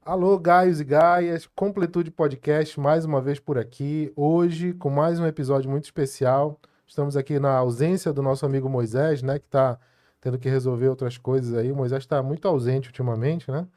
Alô, Gaios e Gaias, Completude Podcast, mais uma vez por aqui, hoje com mais um episódio muito especial. Estamos aqui na ausência do nosso amigo Moisés, né, que está tendo que resolver outras coisas aí. O Moisés está muito ausente ultimamente, né?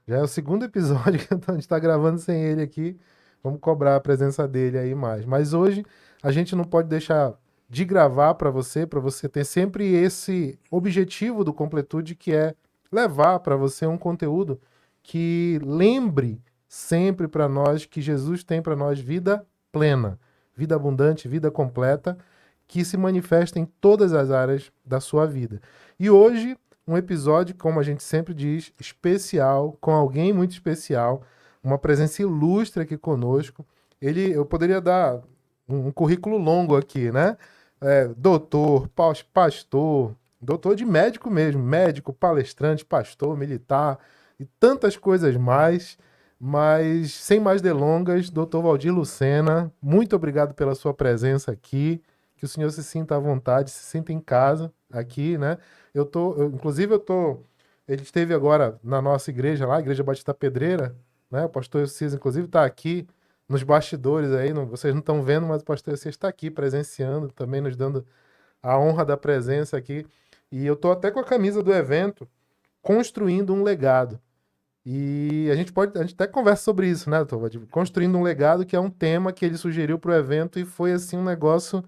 Já é o segundo episódio que a gente está gravando sem ele aqui. Vamos cobrar a presença dele aí mais. Mas hoje a gente não pode deixar de gravar para você ter sempre esse objetivo do Completude, que é levar para você um conteúdo que lembre sempre para nós que Jesus tem para nós vida plena, vida abundante, vida completa, que se manifesta em todas as áreas da sua vida. E hoje um episódio, como a gente sempre diz, especial, com alguém muito especial, uma presença ilustre aqui conosco. Eu poderia dar um currículo longo aqui, né? Doutor, pastor, doutor de médico mesmo, médico, palestrante, pastor, militar e tantas coisas mais. Mas sem mais delongas, doutor Valdir Lucena, muito obrigado pela sua presença aqui. Que o senhor se sinta à vontade, se sinta em casa aqui, né? Inclusive, ele esteve agora na nossa igreja lá, a Igreja Batista Pedreira, né? O pastor Cis, inclusive, está aqui nos bastidores aí, vocês não estão vendo, mas o pastor Cis está aqui presenciando, também nos dando a honra da presença aqui. E eu estou até com a camisa do evento, construindo um legado. E a gente até conversa sobre isso, né, doutor Valdir? Construindo um legado, que é um tema que ele sugeriu para o evento e foi assim um negócio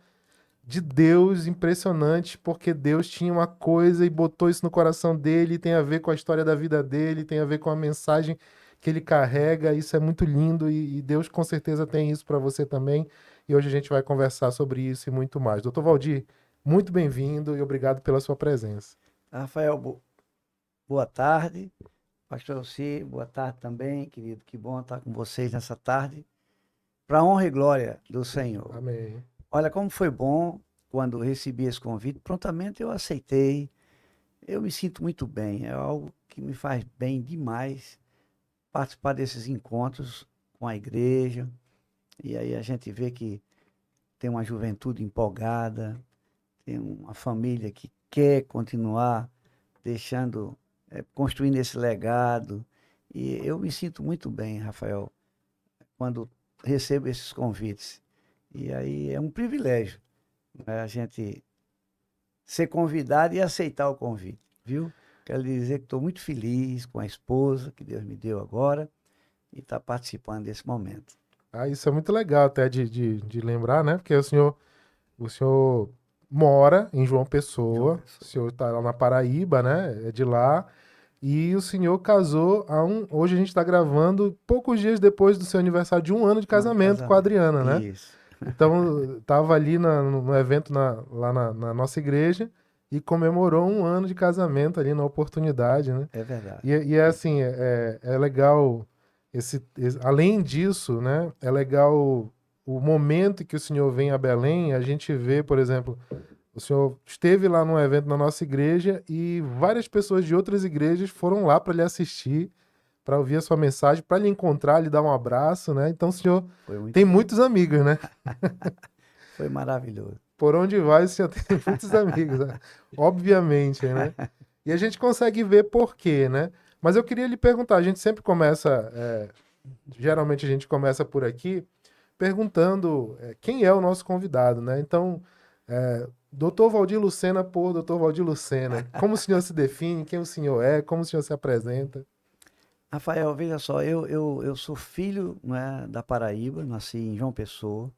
de Deus impressionante, porque Deus tinha uma coisa e botou isso no coração dele, tem a ver com a história da vida dele, tem a ver com a mensagem que ele carrega. Isso é muito lindo e Deus com certeza tem isso para você também. E hoje a gente vai conversar sobre isso e muito mais. Doutor Valdir, muito bem-vindo e obrigado pela sua presença. Rafael, boa tarde. Pastor Elci, boa tarde também, querido. Que bom estar com vocês nessa tarde, para a honra e glória do Senhor. Amém. Olha, como foi bom quando recebi esse convite, prontamente eu aceitei. Eu me sinto muito bem, é algo que me faz bem demais participar desses encontros com a igreja. E aí a gente vê que tem uma juventude empolgada, tem uma família que quer continuar deixando, construindo esse legado. E eu me sinto muito bem, Rafael, quando recebo esses convites. E aí é um privilégio, né, a gente ser convidado e aceitar o convite, viu? Quero dizer que estou muito feliz com a esposa que Deus me deu agora e está participando desse momento. Ah, isso é muito legal até de lembrar, né? Porque o senhor mora em João João Pessoa, o Pessoa. senhor está lá na Paraíba, né? É de lá. E o senhor casou Hoje a gente está gravando poucos dias depois do seu aniversário de um ano de Um ano de casamento com a casamento. Adriana, né? Isso. Então, estava ali no evento lá na nossa igreja e comemorou um ano de casamento ali na oportunidade, né? É verdade. E é assim, é legal, além disso, né? É legal o momento que o senhor vem a Belém, a gente vê, por exemplo, o senhor esteve lá num evento na nossa igreja e várias pessoas de outras igrejas foram lá para lhe assistir, para ouvir a sua mensagem, para lhe encontrar, lhe dar um abraço, né? Então o senhor Foi muito tem bom. muitos amigos, né? Foi maravilhoso. Por onde vai, o senhor tem muitos amigos, né? Obviamente, né? E a gente consegue ver por quê, né? Mas eu queria lhe perguntar, a gente sempre começa, geralmente a gente começa por aqui, perguntando quem é o nosso convidado, né? Então, Dr. Valdir Lucena por Dr. Valdir Lucena, como o senhor se define, quem o senhor é, como o senhor se apresenta? Rafael, veja só, eu sou filho, né, da Paraíba, nasci em João Pessoa.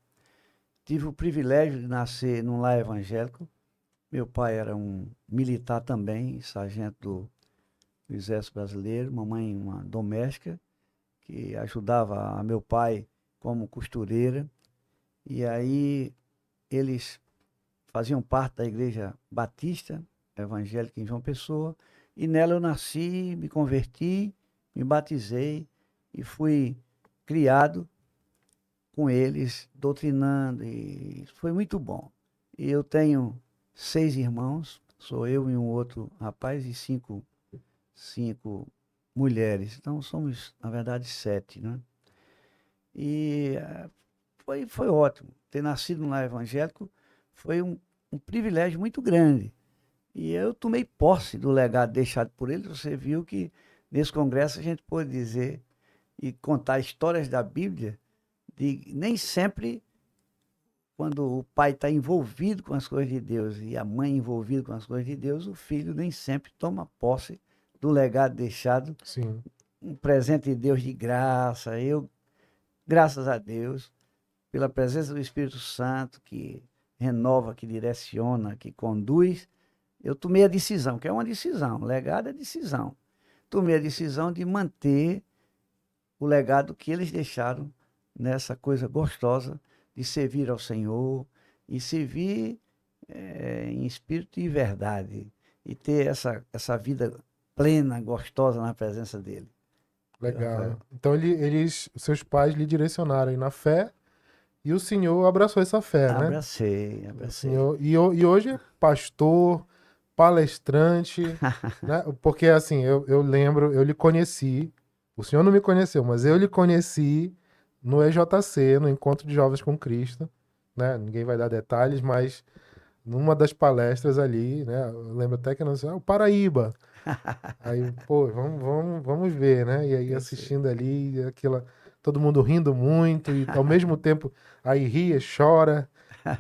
Tive o privilégio de nascer num lar evangélico. Meu pai era um militar também, sargento do Exército Brasileiro, mamãe uma doméstica que ajudava a meu pai como costureira. E aí eles faziam parte da igreja batista evangélica em João Pessoa, e nela eu nasci, me converti, me batizei e fui criado com eles, doutrinando, e foi muito bom. E eu tenho 6 irmãos, sou eu e um outro rapaz e cinco mulheres. Então somos, na verdade, 7, né? E foi ótimo. Ter nascido num lar evangélico foi um privilégio muito grande. E eu tomei posse do legado deixado por eles. Você viu que nesse congresso a gente pôde dizer e contar histórias da Bíblia, nem sempre, quando o pai está envolvido com as coisas de Deus e a mãe envolvida com as coisas de Deus, o filho nem sempre toma posse do legado deixado, Sim. um presente de Deus de graça. Eu, graças a Deus, pela presença do Espírito Santo, que renova, que direciona, que conduz, eu tomei a decisão, que é uma decisão, legado é decisão. Tomei a decisão de manter o legado que eles deixaram nessa coisa gostosa de servir ao Senhor e servir em espírito e verdade e ter essa vida plena, gostosa na presença dele. Legal. Então seus pais lhe direcionaram aí na fé e o senhor abraçou essa fé, né? Abracei, O abracei. senhor, e hoje é pastor, palestrante, né? Porque assim, eu lembro, eu lhe conheci, o senhor não me conheceu, mas eu lhe conheci no EJC, no Encontro de Jovens com Cristo, né? Ninguém vai dar detalhes, mas numa das palestras ali, né? Eu lembro até que eu não sei, o Paraíba. Aí, pô, vamos ver, né? E aí Eu sei. assistindo ali, aquela, todo mundo rindo muito, e ao mesmo tempo aí ria, chora,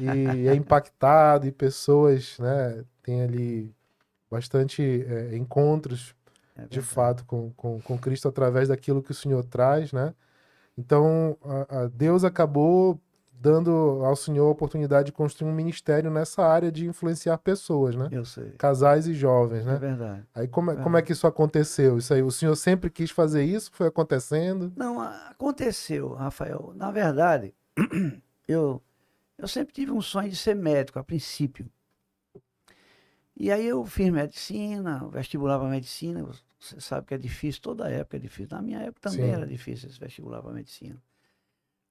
e é impactado, e pessoas, né, tem ali bastante encontros, É de verdade. fato, com Cristo através daquilo que o Senhor traz, né? Então, Deus acabou dando ao Senhor a oportunidade de construir um ministério nessa área de influenciar pessoas, né? Eu sei. Casais e jovens, É né? verdade. Aí como é Verdade. que isso aconteceu? Isso aí, o senhor sempre quis fazer isso? Foi acontecendo? Não, aconteceu, Rafael. Na verdade, eu, eu sempre tive um sonho de ser médico, a princípio. E aí eu fiz medicina, vestibular para medicina. Você sabe que é difícil, toda época é difícil. Na minha época também era Sim. difícil esse vestibular para medicina.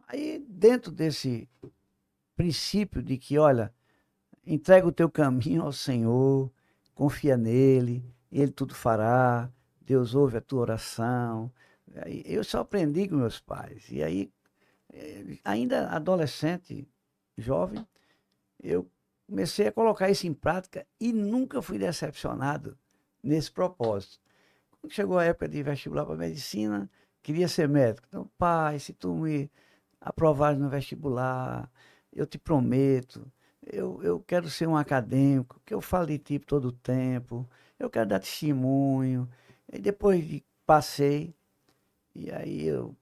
Aí, dentro desse princípio de que, olha, entrega o teu caminho ao Senhor, confia nele, ele tudo fará, Deus ouve a tua oração. Aí, eu só aprendi com meus pais. E aí, ainda adolescente, jovem, eu comecei a colocar isso em prática e nunca fui decepcionado nesse propósito. Quando chegou a época de vestibular para medicina, queria ser médico. Então, pai, se tu me aprovares no vestibular, eu te prometo, eu quero ser um acadêmico, que eu falo de ti todo o tempo, eu quero dar testemunho. E depois passei, e aí eu,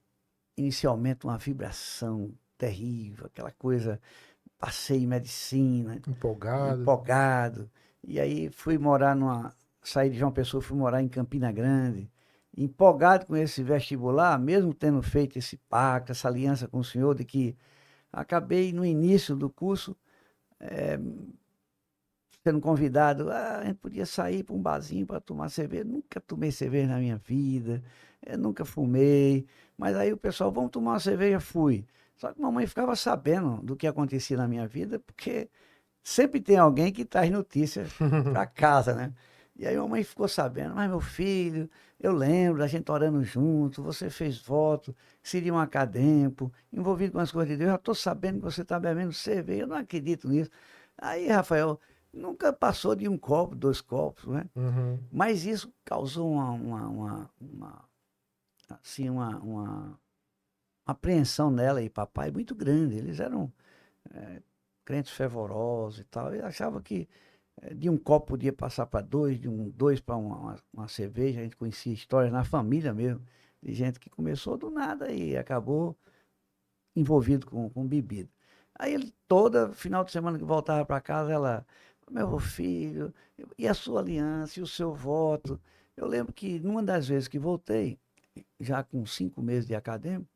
inicialmente, uma vibração terrível, aquela coisa, passei em medicina, Empolgado. empolgado. E aí saí de João Pessoa, fui morar em Campina Grande. Empolgado com esse vestibular, mesmo tendo feito esse pacto, essa aliança com o senhor, de que acabei no início do curso sendo convidado, a gente podia sair para um barzinho para tomar cerveja. Nunca tomei cerveja na minha vida, nunca fumei. Mas aí o pessoal, vamos tomar uma cerveja, fui. Só que mamãe ficava sabendo do que acontecia na minha vida, porque sempre tem alguém que traz notícias para casa, né? E aí a mamãe ficou sabendo, mas meu filho, eu lembro da gente orando junto, você fez voto, seria um acadêmico, envolvido com as coisas de Deus, eu já estou sabendo que você está bebendo cerveja, eu não acredito nisso. Aí, Rafael, nunca passou de um copo, dois copos, né? Uhum. Mas isso causou assim, uma apreensão nela e papai muito grande. Eles eram crentes fervorosos e tal, e achava que de um copo podia passar para dois, de dois para uma cerveja. A gente conhecia histórias na família mesmo, de gente que começou do nada e acabou envolvido com bebida. Aí ele, toda final de semana que voltava para casa, ela, meu filho, e a sua aliança, e o seu voto? Eu lembro que numa das vezes que voltei, já com 5 meses de acadêmico,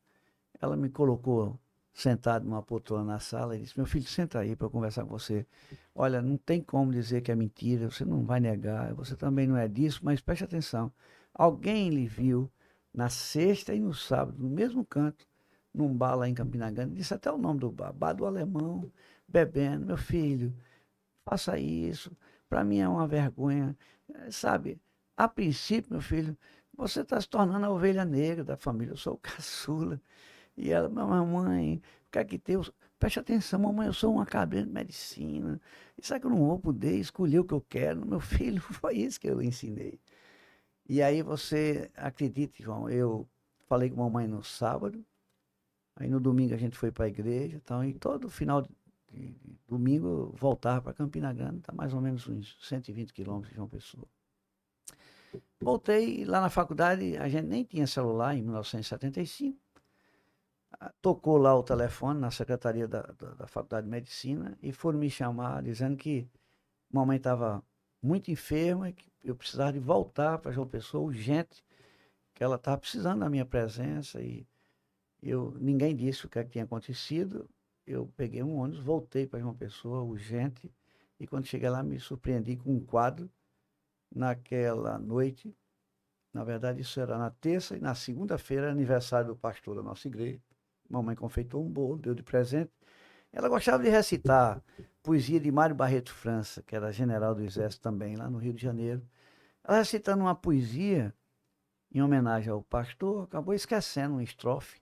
ela me colocou sentado numa poltrona na sala e disse: meu filho, senta aí para eu conversar com você. Olha, não tem como dizer que é mentira, você não vai negar, você também não é disso, mas preste atenção. Alguém lhe viu na sexta e no sábado, no mesmo canto, num bar lá em Campina Grande, disse até o nome do bar, Bar do Alemão, bebendo. Meu filho, faça isso, para mim é uma vergonha. Sabe, a princípio, meu filho, você está se tornando a ovelha negra da família, eu sou o caçula. E ela, mamãe, o que é que tem? Preste atenção, mamãe, eu sou um acadêmico de medicina. E sabe que eu não vou poder escolher o que eu quero? Meu filho, foi isso que eu ensinei. E aí você acredite, João, eu falei com a mamãe no sábado, aí no domingo a gente foi para a igreja, então, e todo final de domingo eu voltava para Campina Grande, tá mais ou menos uns 120 quilômetros de João Pessoa. Voltei, lá na faculdade, a gente nem tinha celular em 1975, tocou lá o telefone na secretaria da Faculdade de Medicina e foram me chamar dizendo que mamãe estava muito enferma e que eu precisava de voltar para João Pessoa urgente, que ela estava precisando da minha presença e ninguém disse o que tinha acontecido. Eu peguei um ônibus, voltei para João Pessoa urgente e quando cheguei lá me surpreendi com um quadro naquela noite. Na verdade, isso era na terça e na segunda-feira era aniversário do pastor da nossa igreja. Mamãe confeitou um bolo, deu de presente. Ela gostava de recitar poesia de Mário Barreto França, que era general do Exército também, lá no Rio de Janeiro. Ela recitando uma poesia em homenagem ao pastor, acabou esquecendo uma estrofe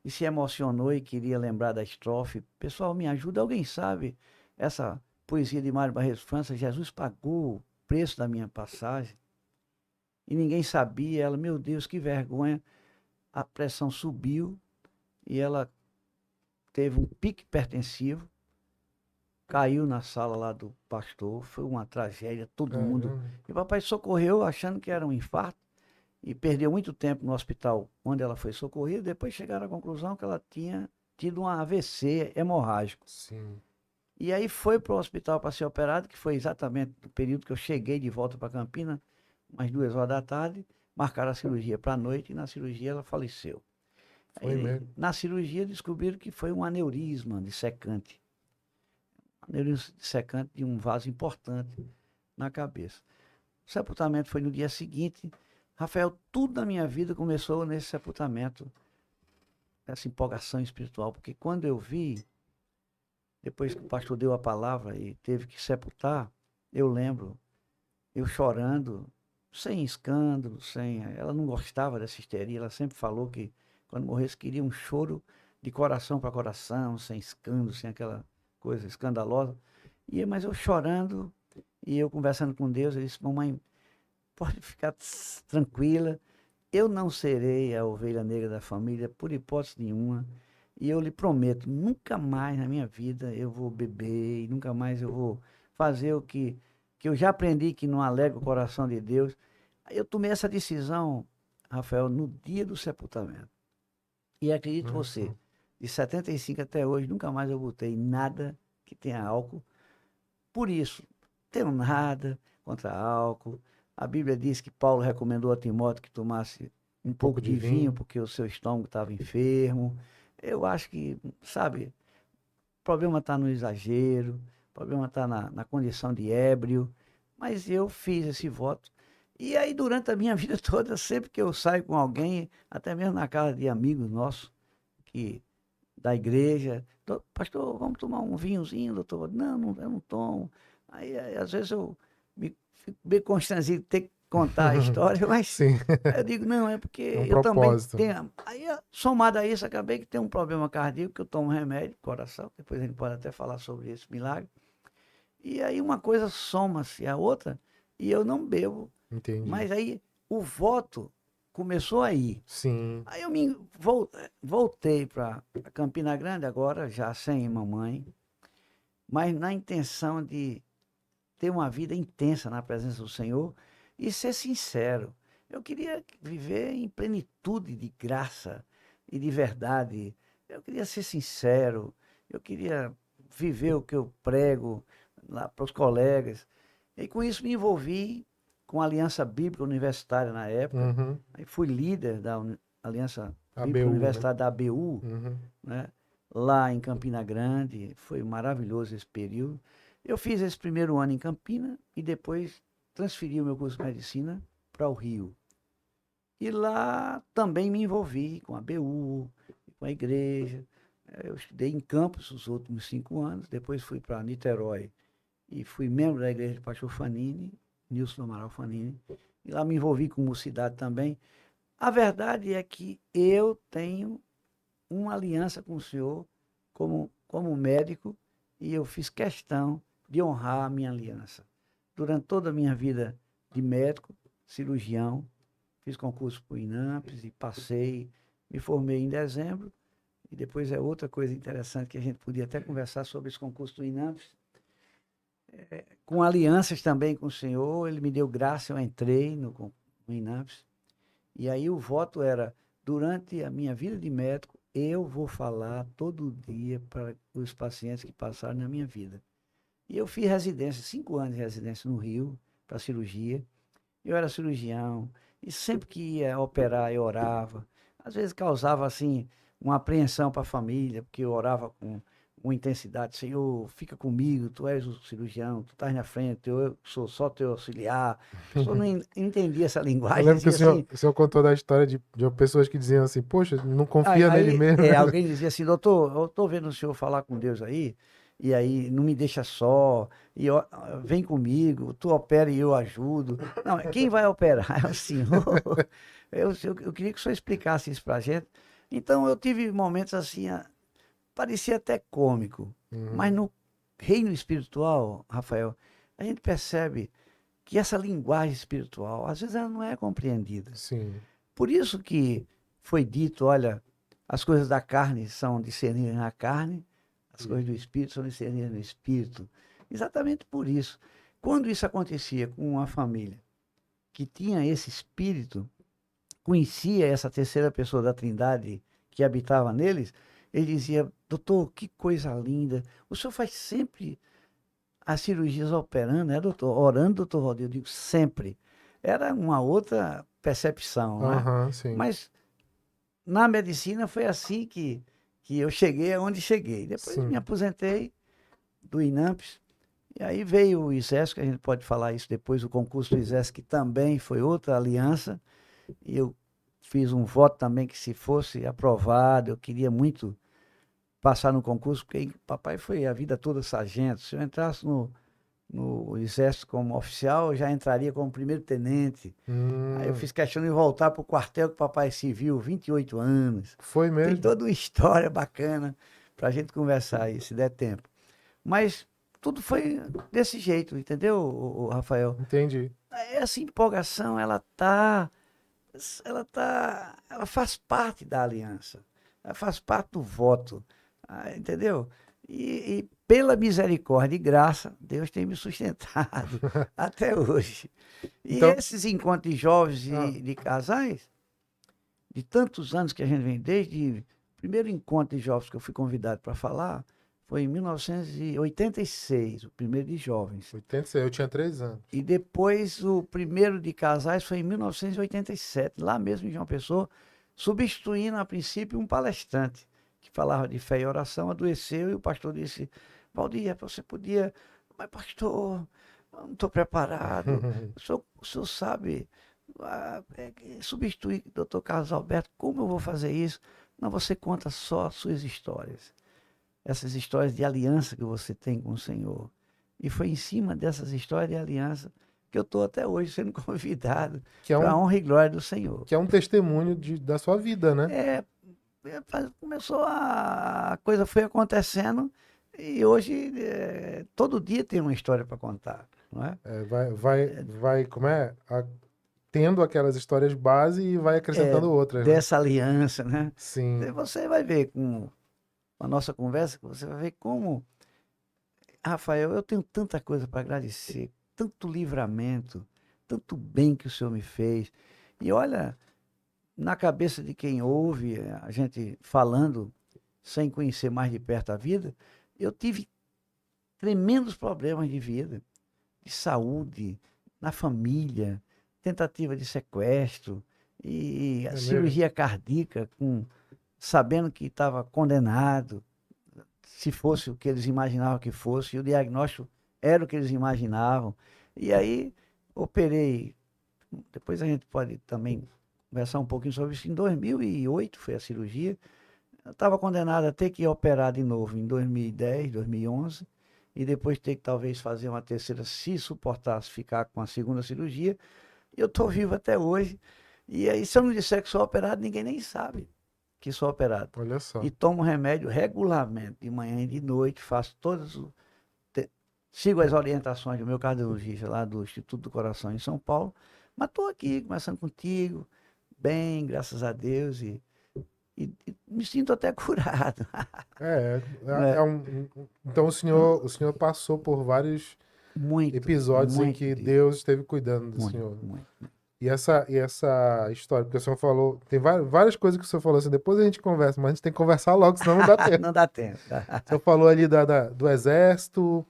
e se emocionou e queria lembrar da estrofe. Pessoal, me ajuda, alguém sabe essa poesia de Mário Barreto França? Jesus pagou o preço da minha passagem. E ninguém sabia. Ela, meu Deus, que vergonha. A pressão subiu e ela teve um pique hipertensivo, caiu na sala lá do pastor, foi uma tragédia, todo mundo. Caramba. E o papai socorreu achando que era um infarto e perdeu muito tempo no hospital onde ela foi socorrida. Depois chegaram à conclusão que ela tinha tido um AVC hemorrágico. Sim. E aí foi para o hospital para ser operado, que foi exatamente no período que eu cheguei de volta para Campina, umas 2 horas da tarde, marcaram a cirurgia para a noite e na cirurgia ela faleceu. Foi Aí, mesmo. na cirurgia descobriram que foi um aneurisma dissecante. Aneurisma dissecante de um vaso importante na cabeça. O sepultamento foi no dia seguinte. Rafael, tudo na minha vida começou nesse sepultamento, essa empolgação espiritual, porque quando eu vi, depois que o pastor deu a palavra e teve que sepultar, eu lembro, eu chorando, sem escândalo, sem. Ela não gostava dessa histeria, ela sempre falou que quando morresse queria um choro de coração para coração, sem escândalo, sem aquela coisa escandalosa. Mas eu chorando e eu conversando com Deus, eu disse: mamãe, pode ficar tranquila, eu não serei a ovelha negra da família por hipótese nenhuma. E eu lhe prometo, nunca mais na minha vida eu vou beber, e nunca mais eu vou fazer o que eu já aprendi que não alegra o coração de Deus. Eu tomei essa decisão, Rafael, no dia do sepultamento. E acredite você, de 75 até hoje, nunca mais eu botei nada que tenha álcool. Por isso, tenho nada contra álcool. A Bíblia diz que Paulo recomendou a Timóteo que tomasse um pouco de de vinho, vinho. porque o seu estômago estava enfermo. Eu acho que, sabe, o problema está no exagero, o problema está na condição de ébrio. Mas eu fiz esse voto. E aí, durante a minha vida toda, sempre que eu saio com alguém, até mesmo na casa de amigos nossos, que da igreja. Pastor, vamos tomar um vinhozinho, doutor? Não, não, eu não tomo. Aí, às vezes eu fico bem constrangido de ter que contar a história, mas Sim, eu digo, não, é porque é um eu também propósito. tenho. Aí, somado a isso, acabei que tenho um problema cardíaco, que eu tomo remédio, coração, depois a gente pode até falar sobre esse milagre. E aí uma coisa soma-se à outra e eu não bebo. Entendi. Mas aí o voto começou aí. Sim. Aí eu voltei para Campina Grande agora, já sem mamãe, mas na intenção de ter uma vida intensa na presença do Senhor e ser sincero. Eu queria viver em plenitude de graça e de verdade. Eu queria ser sincero. Eu queria viver o que eu prego lá para os colegas. E com isso me envolvi com a Aliança Bíblica Universitária na época. Uhum. Aí fui líder da Aliança Bíblica ABU, né? Universitária da ABU, Uhum. né? Lá em Campina Grande. Foi maravilhoso esse período. Eu fiz esse primeiro ano em Campina e depois transferi o meu curso de medicina para o Rio. E lá também me envolvi com a ABU, com a igreja. Eu estudei em Campos os últimos 5 anos, depois fui para Niterói e fui membro da igreja do pastor Fanini, Nilson Amaral Fanini. E lá me envolvi com mocidade também. A verdade é que eu tenho uma aliança com o senhor como médico e eu fiz questão de honrar a minha aliança. Durante toda a minha vida de médico, cirurgião, fiz concurso para o INAMPS e passei, me formei em dezembro. E depois é outra coisa interessante que a gente podia até conversar sobre esse concurso do INAMPS. Com alianças também com o senhor, ele me deu graça, eu entrei no INAMPS. E aí o voto era, durante a minha vida de médico, eu vou falar todo dia para os pacientes que passaram na minha vida. E eu fiz residência, 5 anos de residência no Rio, para cirurgia. Eu era cirurgião, e sempre que ia operar, eu orava. Às vezes causava, assim, uma apreensão para a família, porque eu orava com uma intensidade. Senhor, fica comigo, tu és o cirurgião, tu estás na frente, eu sou só teu auxiliar. A pessoa não entendia essa Eu linguagem, lembro que dizia assim. o senhor contou da história de pessoas que diziam assim, poxa, não confia nele mesmo, né? Alguém dizia assim, doutor, eu estou vendo o senhor falar com Deus aí, e aí não me deixa só, e ó, vem comigo, tu opera e eu ajudo. Não, quem vai operar é o senhor. Eu queria que o senhor explicasse isso para a gente. Então eu tive momentos assim, parecia até cômico, mas Uhum. no reino espiritual, Rafael, a gente percebe que essa linguagem espiritual, às vezes ela não é compreendida. Sim. Por isso que foi dito, olha, as coisas da carne são discernidas na carne, as coisas do espírito são discernidas no espírito. Exatamente por isso. Quando isso acontecia com uma família que tinha esse espírito, conhecia essa terceira pessoa da Trindade que habitava neles, ele dizia, doutor, que coisa linda, o senhor faz sempre as cirurgias operando, né, doutor? Orando, doutor Valdir, eu digo sempre. Era uma outra percepção, não é? Aham, sim. Mas na medicina foi assim que eu cheguei aonde cheguei. Depois me Sim. aposentei do INAMPS, e aí veio o ISESC, que a gente pode falar isso depois, o concurso do ISESC, que também foi outra aliança, e eu fiz um voto também que se fosse aprovado, eu queria muito passar no concurso, porque papai foi a vida toda sargento. Se eu entrasse no Exército como oficial, eu já entraria como primeiro-tenente. Aí eu Hum, fiz questão de voltar para o quartel que o papai serviu, 28 anos. foi Tem mesmo? toda uma história bacana para a gente conversar aí, se der tempo. Mas tudo foi desse jeito, entendeu, Rafael? Entendi. Essa empolgação, ela faz parte da aliança, ela faz parte do voto, entendeu? E pela misericórdia e graça, Deus tem me sustentado até hoje. E Então, esses encontros de jovens ah, e de casais, de tantos anos que a gente vem, desde o primeiro encontro de jovens que eu fui convidado para falar, foi em 1986, o primeiro de jovens. 86, eu tinha 3 anos. E depois o primeiro de casais foi em 1987, lá mesmo em João Pessoa, substituindo a princípio um palestrante que falava de fé e oração, adoeceu e o pastor disse, Valdir, você podia, mas pastor, eu não estou preparado, o senhor sabe substituir o doutor Carlos Alberto, como eu vou fazer isso? Não, você conta só as suas histórias, essas histórias de aliança que você tem com o Senhor. E foi em cima dessas histórias de aliança que eu estou até hoje sendo convidado Que é para a um, honra e glória do Senhor. que é um testemunho da sua vida, né? Começou a coisa foi acontecendo e hoje todo dia tem uma história para contar, não é? É, como é? Tendo aquelas histórias base e vai acrescentando outras, né? Dessa aliança, né? E Sim. você vai ver com a nossa conversa, você vai ver como, Rafael, eu tenho tanta coisa para agradecer, tanto livramento, tanto bem que o Senhor me fez. E olha, na cabeça de quem ouve a gente falando, sem conhecer mais de perto a vida, eu tive tremendos problemas de vida, de saúde, na família, tentativa de sequestro e a É mesmo. cirurgia cardíaca, sabendo que estava condenado, se fosse o que eles imaginavam que fosse, e o diagnóstico era o que eles imaginavam. E aí operei, depois a gente pode também conversar um pouquinho sobre isso. Em 2008 foi a cirurgia. Eu estava condenado a ter que operar de novo em 2010, 2011, e depois ter que talvez fazer uma terceira, se suportasse ficar com a segunda cirurgia. E eu estou vivo até hoje. E aí, se eu não disser que sou operado, ninguém nem sabe que sou operado. Olha só. E tomo remédio regularmente, de manhã e de noite, faço sigo as orientações do meu cardiologista lá do Instituto do Coração em São Paulo, mas estou aqui conversando contigo, bem, graças a Deus, e me sinto até curado. É, Né? então o senhor passou por vários Muito, episódios em muito, que Diego. Deus esteve cuidando do Muito, senhor. muito. E essa história, porque o senhor falou, tem várias coisas que o senhor falou assim, depois a gente conversa, mas a gente tem que conversar logo, senão não dá tempo. Não dá tempo. O senhor falou ali do exército,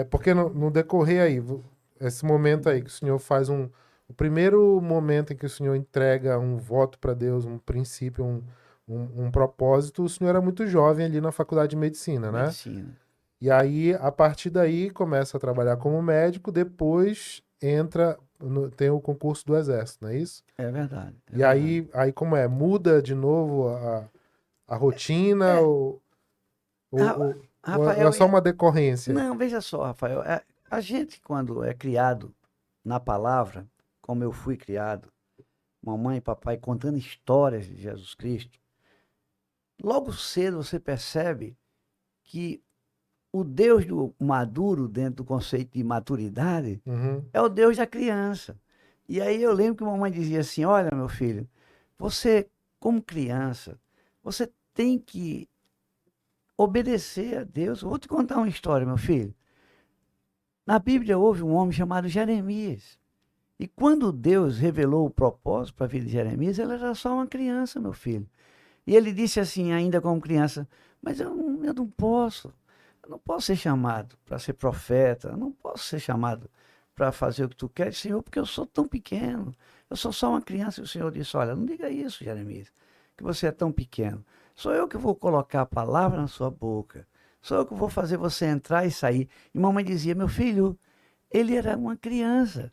porque no decorrer aí, esse momento aí que o senhor faz o primeiro momento em que o senhor entrega um voto para Deus, um princípio, um propósito, o senhor era muito jovem ali na faculdade de medicina, né? Medicina. E aí, a partir daí, começa a trabalhar como médico, depois entra, tem o concurso do exército, não é isso? É verdade, é E verdade. aí como é? Muda de novo a rotina É, Ra- ou é Rafael, só uma decorrência? não, veja só, Rafael, a gente quando é criado na palavra, como eu fui criado, mamãe e papai contando histórias de Jesus Cristo, logo cedo você percebe que o Deus do maduro, dentro do conceito de maturidade, Uhum, é o Deus da criança. E aí eu lembro que a mamãe dizia assim: Olha, meu filho, você, como criança, você tem que obedecer a Deus. Eu vou te contar uma história, meu filho. Na Bíblia houve um homem chamado Jeremias. E quando Deus revelou o propósito para a vida de Jeremias, ele era só uma criança, meu filho. E ele disse assim, ainda como criança: Mas eu não posso ser chamado para ser profeta, eu não posso ser chamado para fazer o que tu queres, Senhor, porque eu sou tão pequeno, eu sou só uma criança. E o Senhor disse: Olha, não diga isso, Jeremias, que você é tão pequeno. Sou eu que vou colocar a palavra na sua boca, sou eu que vou fazer você entrar e sair. E mamãe dizia: Meu filho, ele era uma criança.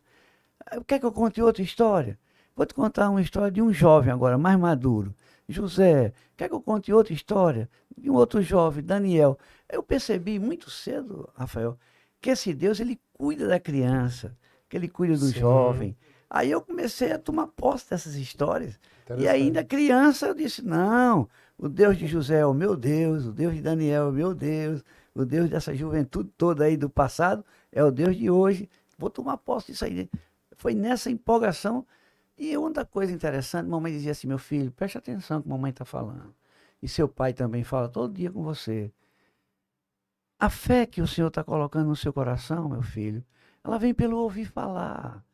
Quer que eu conte outra história? Vou te contar uma história de um jovem agora, mais maduro. José, quer que eu conte outra história? De um outro jovem, Daniel. Eu percebi muito cedo, Rafael, que esse Deus, ele cuida da criança, que ele cuida do sim, jovem. Aí eu comecei a tomar posse dessas histórias. E ainda interessante. criança eu disse: não, o Deus de José é o meu Deus, o Deus de Daniel é o meu Deus, o Deus dessa juventude toda aí do passado é o Deus de hoje. Vou tomar posse disso aí. Foi nessa empolgação. E outra coisa interessante, mamãe dizia assim: meu filho, preste atenção no que mamãe está falando. E seu pai também fala todo dia com você. A fé que o Senhor está colocando no seu coração, meu filho, ela vem pelo ouvir falar.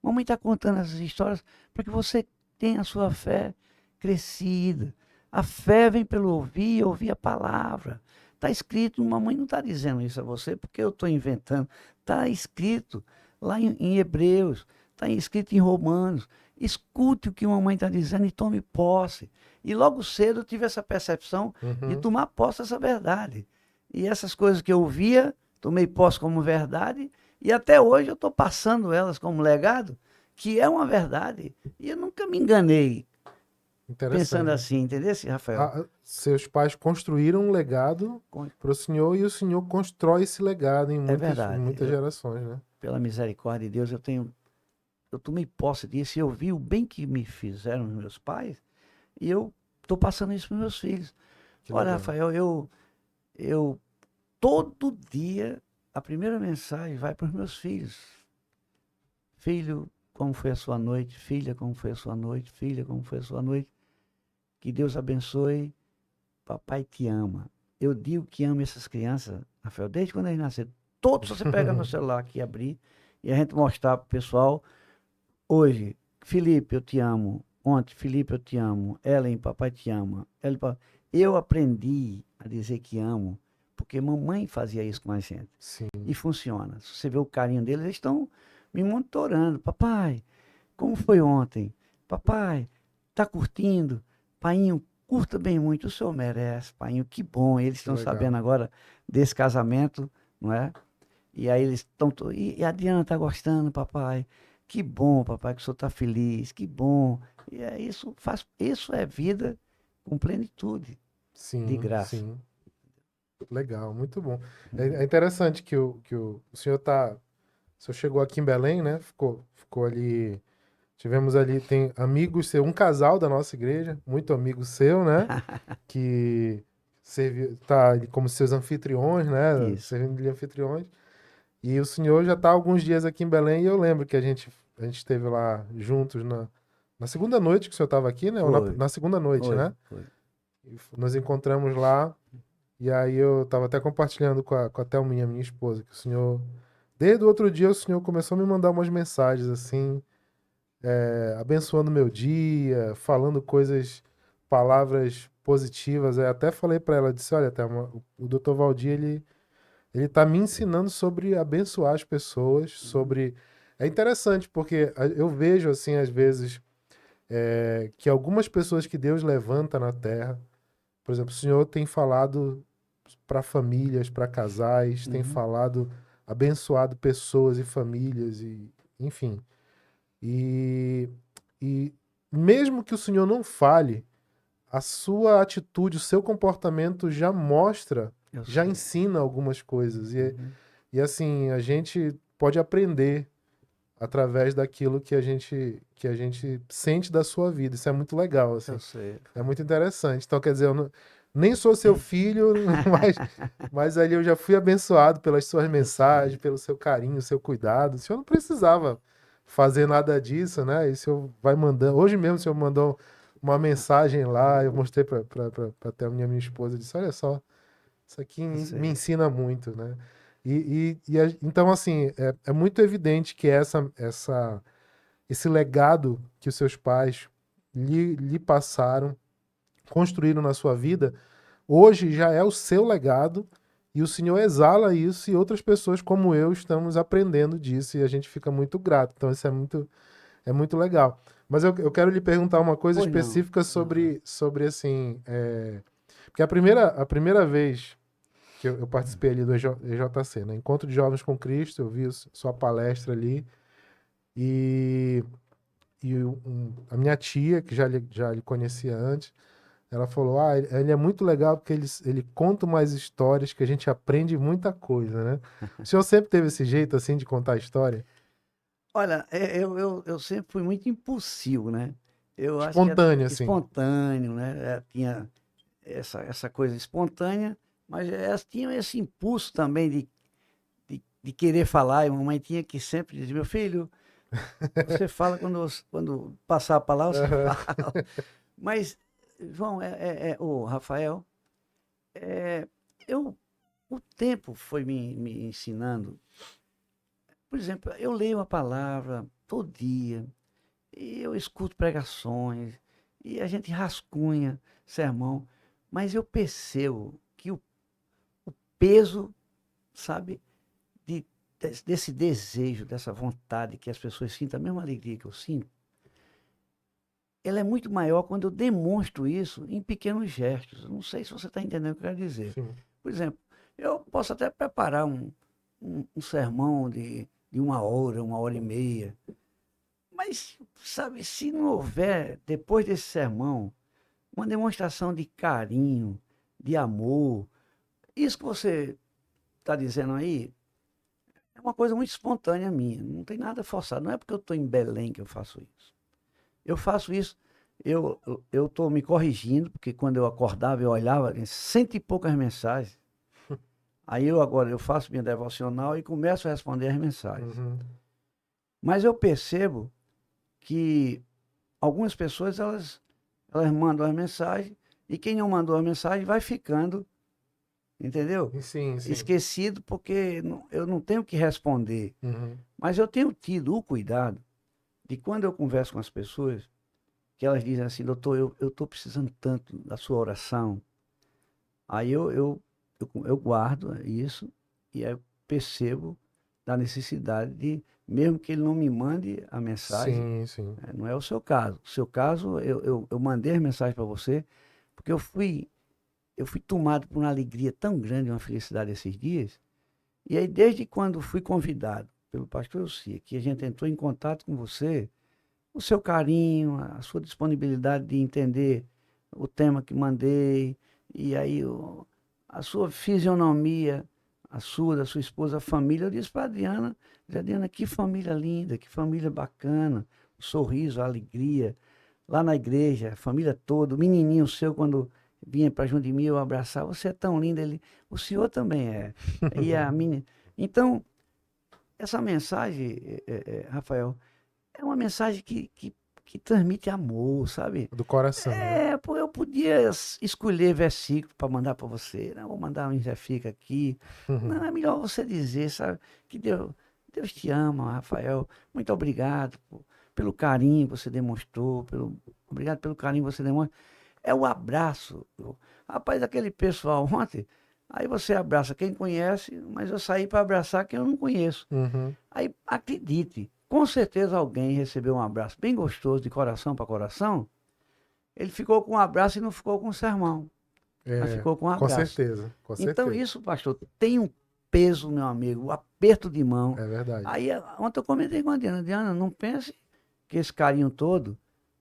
Mamãe está contando essas histórias para que você tenha a sua fé crescida. A fé vem pelo ouvir, ouvir a palavra. Está escrito, mamãe não está dizendo isso a você porque eu estou inventando. Está escrito lá em Hebreus, está escrito em Romanos. Escute o que a mamãe está dizendo e tome posse. E logo cedo eu tive essa percepção de Uhum, tomar posse dessa verdade. E essas coisas que eu via, tomei posse como verdade, e até hoje eu estou passando elas como legado, que é uma verdade. E eu nunca me enganei pensando interessante. assim, entendeu, Rafael? Seus pais construíram um legado para o senhor e o senhor constrói esse legado em É em verdade. muitas gerações, né? Pela misericórdia de Deus, eu tomei posse disso e eu vi o bem que me fizeram os meus pais, e eu estou passando isso para os meus filhos. Que Olha, legal. Rafael, eu todo dia a primeira mensagem vai para os meus filhos. Filho, como foi a sua noite? Filha, como foi a sua noite? Filha, como foi a sua noite? Que Deus abençoe. Papai te ama. Eu digo que amo essas crianças, Rafael, desde quando eles nasceram. Todos você pega no celular aqui e abrir e a gente mostrar pro pessoal. Hoje, Felipe, eu te amo. Ontem, Felipe, eu te amo. Ellen, papai te ama. Eu aprendi a dizer que amo porque mamãe fazia isso com a gente. Sim, E funciona. Se você vê o carinho deles, eles estão me monitorando. Papai, como foi ontem? Papai, tá curtindo? Painho, curta bem muito, o senhor merece, painho, que bom. Eles que estão sabendo legal. agora desse casamento, não é? E aí eles estão. E a Adriana tá gostando, papai. Que bom, papai, que o senhor tá feliz, que bom. E é isso, isso é vida com plenitude de Sim, graça. sim. Legal, muito bom. É interessante que o senhor tá. O senhor chegou aqui em Belém, né? Ficou ali. Tivemos ali, tem amigos seu, um casal da nossa igreja, muito amigo seu, né? Que tá ali como seus anfitriões, né? Isso. Servindo de anfitriões. E o senhor já está há alguns dias aqui em Belém e eu lembro que a gente esteve lá juntos na segunda noite que o senhor estava aqui, né? Ou Foi, na segunda noite, foi, né? foi. E nos encontramos lá, e aí eu estava até compartilhando com a Thelminha, minha esposa, que o senhor, desde o outro dia, o senhor começou a me mandar umas mensagens, assim, abençoando meu dia, falando coisas, palavras positivas. Aí até falei para ela, disse, olha, Thelma, o Dr. Valdir, ele tá me ensinando sobre abençoar as pessoas, sobre... É interessante, porque eu vejo, assim, às vezes, que algumas pessoas que Deus levanta na terra, por exemplo, o Senhor tem falado para famílias, para casais, tem Uhum. falado, abençoado pessoas e famílias, e enfim. E, e mesmo que o Senhor não fale, a sua atitude, o seu comportamento já mostra, Eu já sei. ensina algumas coisas. Uhum. E assim, a gente pode aprender através daquilo que a gente sente da sua vida. Isso é muito legal, Eu assim. sei. É muito interessante. Então, quer dizer, nem sou seu filho, mas ali eu já fui abençoado pelas suas Eu mensagens, sei. pelo seu carinho, seu cuidado. O senhor não precisava fazer nada disso, né? E o senhor vai mandando. Hoje mesmo o senhor mandou uma mensagem lá, eu mostrei para até a minha esposa, disse, olha só, isso aqui Eu me sei. ensina muito, né? Então, assim, é muito evidente que esse legado que os seus pais lhe passaram, construíram na sua vida, hoje já é o seu legado e o Senhor exala isso e outras pessoas como eu estamos aprendendo disso e a gente fica muito grato. Então, isso é muito legal. Mas eu quero lhe perguntar uma coisa Pois não. específica sobre assim, porque a primeira vez que eu participei ali do EJC, né? Encontro de Jovens com Cristo, eu vi sua palestra ali e, a minha tia, que já lhe conhecia antes, ela falou, ele é muito legal porque ele conta umas histórias que a gente aprende muita coisa, né? O senhor sempre teve esse jeito, assim, de contar história? Olha, eu sempre fui muito impulsivo, né? Eu acho que é Espontâneo, assim. espontâneo, né? Tinha essa coisa espontânea, mas tinha esse impulso também de querer falar. E a mamãe tinha que sempre dizer, meu filho, você fala quando passar a palavra, você Aham. fala. Mas, João, ô, Rafael, é, eu, o tempo foi me ensinando. Por exemplo, eu leio a palavra todo dia, e eu escuto pregações, e a gente rascunha sermão, mas eu percebo que o peso, sabe, desse desejo, dessa vontade que as pessoas sintam, a mesma alegria que eu sinto, ela é muito maior quando eu demonstro isso em pequenos gestos. Eu não sei se você está entendendo o que eu quero dizer. Sim. Por exemplo, eu posso até preparar um sermão de uma hora e meia, mas, sabe, se não houver, depois desse sermão, uma demonstração de carinho, de amor, isso que você está dizendo aí é uma coisa muito espontânea minha, não tem nada forçado. Não é porque eu estou em Belém que eu faço isso. Eu faço isso, eu estou me corrigindo, porque quando eu acordava, eu olhava, em cento e poucas mensagens. Aí agora eu faço minha devocional e começo a responder as mensagens. Uhum. Mas eu percebo que algumas pessoas, elas mandam as mensagens e quem não mandou a mensagem vai ficando, entendeu? Sim, sim. Esquecido porque eu não tenho que responder. Uhum. Mas eu tenho tido o cuidado de quando eu converso com as pessoas, que elas dizem assim, doutor, eu estou precisando tanto da sua oração. Aí eu guardo isso e aí eu percebo da necessidade de, mesmo que ele não me mande a mensagem, Sim, sim. não é o seu caso. O seu caso, eu mandei a mensagem para você, porque eu fui tomado por uma alegria tão grande, uma felicidade esses dias. E aí, desde quando fui convidado pelo pastor Elcia, que a gente entrou em contato com você, o seu carinho, a sua disponibilidade de entender o tema que mandei, e aí a sua fisionomia, da sua esposa, a família, eu disse para Adriana, que família linda, que família bacana, o sorriso, a alegria, lá na igreja, a família toda, o menininho seu, quando vinha para junto de mim, eu abraçava, você é tão lindo, o senhor também é. E a menina. Então, essa mensagem, Rafael, é uma mensagem que que transmite amor, sabe? Do coração, né? Pô, eu podia escolher versículo para mandar para você. Não, vou mandar um Zé Fica aqui. Não, é melhor você dizer, sabe? Que Deus te ama, Rafael. Muito obrigado pelo carinho que você demonstrou. Obrigado pelo carinho que você demonstra. É o abraço. Rapaz, aquele pessoal ontem, aí você abraça quem conhece, mas eu saí para abraçar quem eu não conheço. Uhum. Aí, acredite, com certeza alguém recebeu um abraço bem gostoso, de coração para coração. Ele ficou com um abraço e não ficou com um sermão, mas ficou com um Com abraço. certeza, com Então, certeza. isso, pastor, tem um peso, meu amigo, um aperto de mão. É verdade. Aí, ontem eu comentei com a Diana. Diana, não pense que esse carinho todo,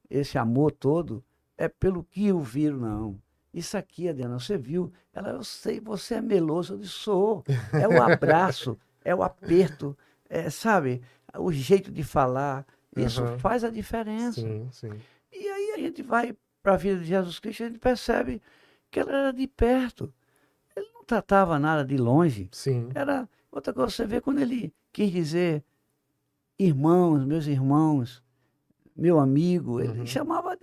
esse amor todo, é pelo que eu viro, não. Isso aqui, Adriana, você viu? Ela, eu sei, você é meloso. Eu disse, sou. É o abraço, é o aperto, sabe? O jeito de falar. Isso Aham. faz a diferença. Sim, sim. E aí a gente vai para a vida de Jesus Cristo e a gente percebe que ela era de perto. Ele não tratava nada de longe. Sim. Era outra coisa, você vê quando ele quis dizer irmãos, meus irmãos, meu amigo, ele chamava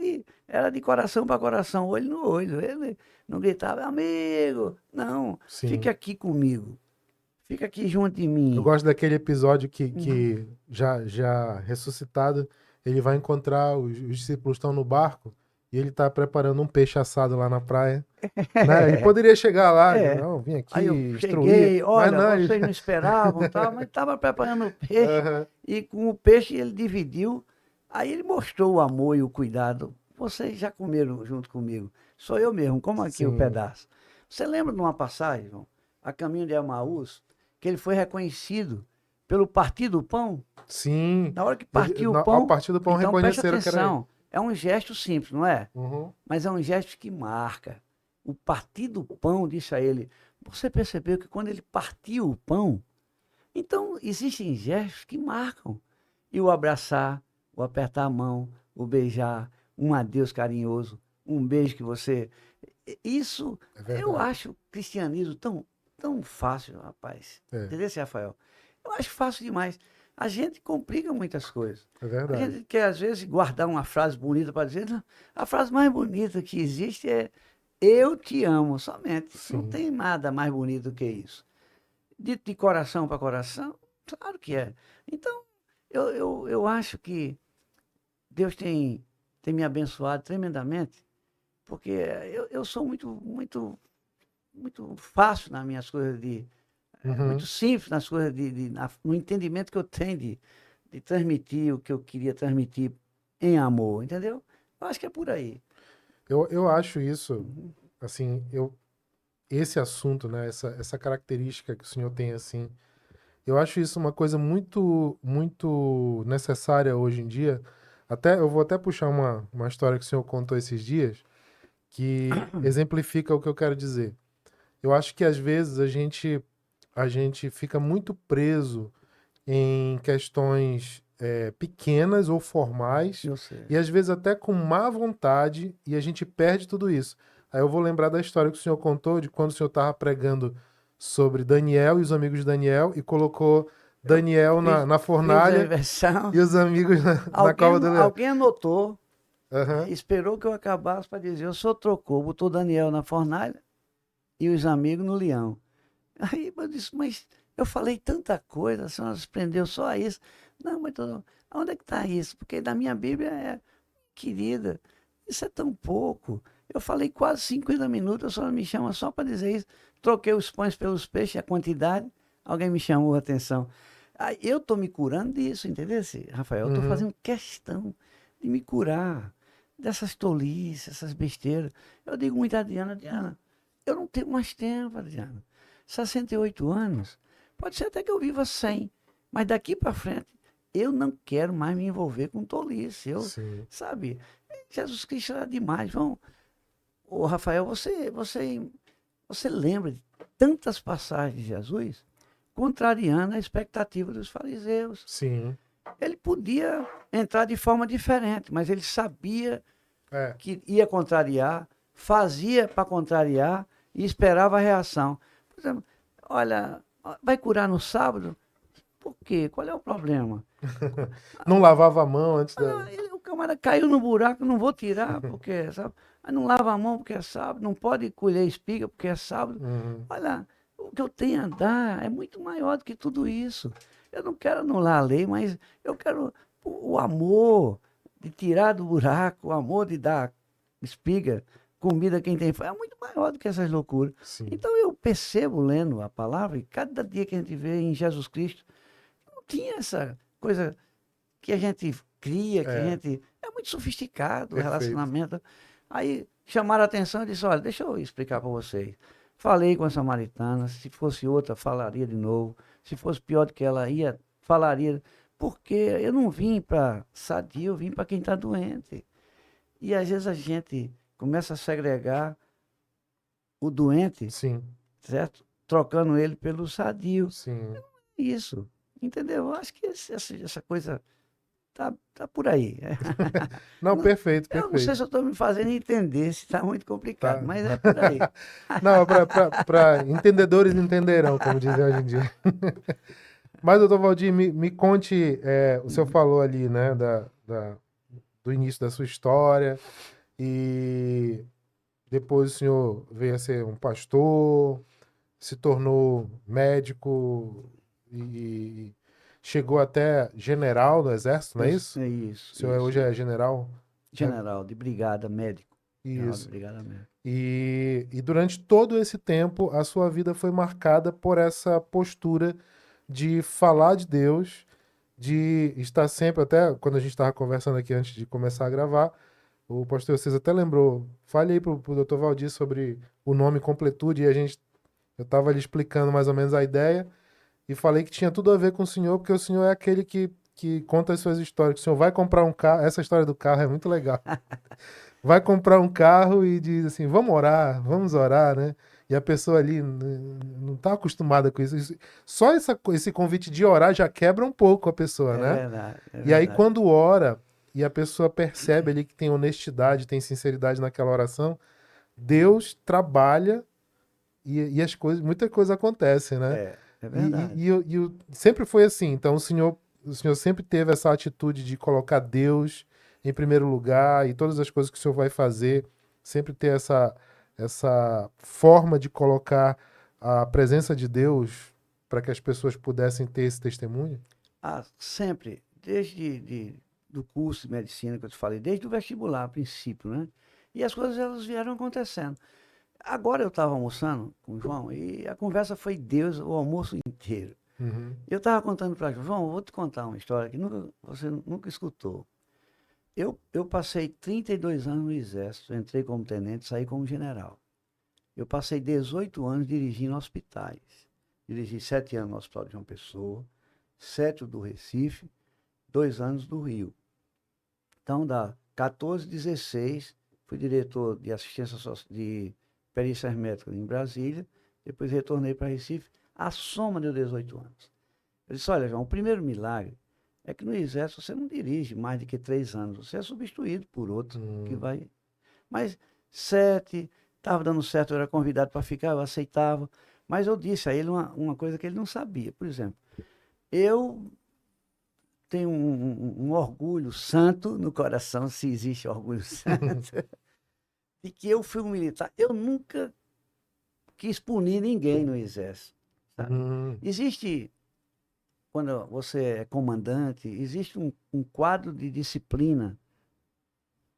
era de coração para coração, olho no olho. Ele não gritava, amigo, não, Sim. fique aqui comigo, fica aqui junto de Eu mim. gosto daquele episódio que já ressuscitado, ele vai encontrar, os discípulos estão no barco e ele está preparando um peixe assado lá na praia. Né? Ele poderia chegar lá, não, vim aqui, Aí eu instruir. cheguei, Mas olha, não, vocês não esperavam, tal, mas estava preparando o peixe, Aham. e com o peixe ele dividiu, aí ele mostrou o amor e o cuidado. Vocês já comeram junto comigo, sou eu mesmo, como aqui o Sim. pedaço. Você lembra de uma passagem, João, a caminho de Emaús, que ele foi reconhecido pelo partir do pão? Sim. Na hora que partiu o A pão, partir do pão então preste reconheceram que era ele. atenção, é um gesto simples, não é? Uhum. Mas é um gesto que marca. O partir do pão, disse a ele, você percebeu que quando ele partiu o pão, então existem gestos que marcam. E o abraçar, o apertar a mão, o beijar, um adeus carinhoso, um beijo que você... Isso, É verdade. eu acho o cristianismo tão fácil, rapaz. É. Entendeu, Rafael? Eu acho fácil demais. A gente complica muitas coisas. É A verdade. gente quer, às vezes, guardar uma frase bonita para dizer. Não, a frase mais bonita que existe é eu te amo, somente. Não Sim. tem nada mais bonito que isso. Dito de coração para coração, claro que é. Então, eu acho que Deus tem me abençoado tremendamente, porque eu sou muito fácil nas minhas coisas Uhum. muito simples nas coisas no entendimento que eu tenho de transmitir o que eu queria transmitir em amor, entendeu? Eu acho que é por aí. Eu acho isso, assim, esse assunto, né, essa característica que o senhor tem, assim, eu acho isso uma coisa muito necessária hoje em dia. Eu vou até puxar uma história que o senhor contou esses dias, que exemplifica o que eu quero dizer. Eu acho que às vezes a gente fica muito preso em questões pequenas ou formais, Eu sei. e às vezes até com má vontade, e a gente perde tudo isso. Aí eu vou lembrar da história que o senhor contou de quando o senhor estava pregando sobre Daniel e os amigos de Daniel, e colocou Daniel na Fiz a fornalha inversão. e os amigos na cova do leão. Alguém anotou, Aham. esperou que eu acabasse para dizer, o senhor trocou, botou Daniel na fornalha e os amigos no leão. Aí eu disse, mas eu falei tanta coisa, a senhora se prendeu só a isso. Não, mas onde é que está isso? Porque na minha Bíblia querida, isso é tão pouco. Eu falei quase 50 minutos, a senhora me chama só para dizer isso. Troquei os pães pelos peixes, a quantidade, alguém me chamou a atenção. Aí eu estou me curando disso, entendeu, Rafael? Eu estou Uhum. fazendo questão de me curar dessas tolices, essas besteiras. Eu digo muito a Diana, eu não tenho mais tempo, Adriana. 68 anos, pode ser até que eu viva 100, mas daqui para frente eu não quero mais me envolver com tolice. Sim. Sabe, Jesus Cristo era demais. Ô Rafael, você lembra de tantas passagens de Jesus contrariando a expectativa dos fariseus? Sim. Ele podia entrar de forma diferente, mas ele sabia É. que ia contrariar, fazia para contrariar e esperava a reação. Por exemplo, olha, vai curar no sábado? Por quê? Qual é o problema? Não lavava a mão antes da. camarada caiu no buraco, não vou tirar, porque, sabe? Aí não lava a mão porque é sábado, não pode colher espiga porque é sábado. Uhum. Olha, o que eu tenho a dar é muito maior do que tudo isso. Eu não quero anular a lei, mas eu quero o amor de tirar do buraco, o amor de dar espiga, comida a quem tem fome, é muito maior do que essas loucuras. Sim. Então eu percebo lendo a palavra, e cada dia que a gente vê em Jesus Cristo, não tinha essa coisa que a gente cria, que a É, gente. É muito sofisticado o perfeito. relacionamento. Aí chamaram a atenção e disse: olha, deixa eu explicar para vocês. Falei com a samaritana, se fosse outra, falaria de novo. Se fosse pior do que ela ia, falaria. Porque eu não vim para sadio, eu vim para quem está doente. E às vezes a gente começa a segregar o doente, Sim, certo? Trocando ele pelo sadio. sim. Isso, entendeu? Eu acho que essa coisa tá por aí. Não, Não- perfeito, Eu não sei perfeito. se eu estou me fazendo entender, se está muito complicado, Tá. mas é por aí. Não, para entendedores entenderão, como dizem hoje em dia. Mas, doutor Valdir, me conte, o senhor falou ali, né, do início da sua história, e depois o senhor veio a ser um pastor, se tornou médico e chegou até general do exército, não é isso? É O isso, senhor hoje isso. é general? É, General de brigada, médico. General de isso. brigada médico. E durante todo esse tempo, a sua vida foi marcada por essa postura de falar de Deus, de estar sempre, até quando a gente estava conversando aqui antes de começar a gravar, o pastor César até lembrou, fale aí pro doutor Valdir sobre o nome Completude, e eu estava lhe explicando mais ou menos a ideia, e falei que tinha tudo a ver com o senhor, porque o senhor é aquele que conta as suas histórias, que o senhor vai comprar um carro, essa história do carro é muito legal. Vai comprar um carro e diz assim, vamos orar, né? E a pessoa ali não está acostumada com isso. Só esse convite de orar já quebra um pouco a pessoa, É né? verdade, é E aí, verdade. quando ora e a pessoa percebe ali que tem honestidade, tem sinceridade naquela oração, Deus trabalha e as coisas, muita coisa acontece, né? É E, verdade. sempre foi assim. Então, o senhor sempre teve essa atitude de colocar Deus em primeiro lugar e todas as coisas que o senhor vai fazer, sempre ter essa forma de colocar a presença de Deus para que as pessoas pudessem ter esse testemunho. Ah, sempre, do curso de medicina que eu te falei, desde o vestibular, a princípio, né? E as coisas elas vieram acontecendo. Agora eu estava almoçando com o João e a conversa foi Deus o almoço inteiro. Uhum. Eu estava contando para João, eu vou te contar uma história que você nunca escutou. Eu passei 32 anos no Exército, entrei como tenente, saí como general. Eu passei 18 anos dirigindo hospitais. Dirigi 7 anos no Hospital de João Pessoa, 7 do Recife, 2 anos do Rio. Então, dá 14, 16, fui diretor de assistência de perícias médicas em Brasília, depois retornei para Recife, a soma deu 18 anos. Eu disse, olha, João, o primeiro milagre é que no Exército você não dirige mais de que 3 anos, você é substituído por outro que Hum. vai. Mas 7, estava dando certo, eu era convidado para ficar, eu aceitava. Mas eu disse a ele uma coisa que ele não sabia. Por exemplo, eu tenho um orgulho santo no coração, se existe orgulho santo, de que eu fui um militar. Eu nunca quis punir ninguém no Exército, sabe? Hum. Existe, quando você é comandante, existe um quadro de disciplina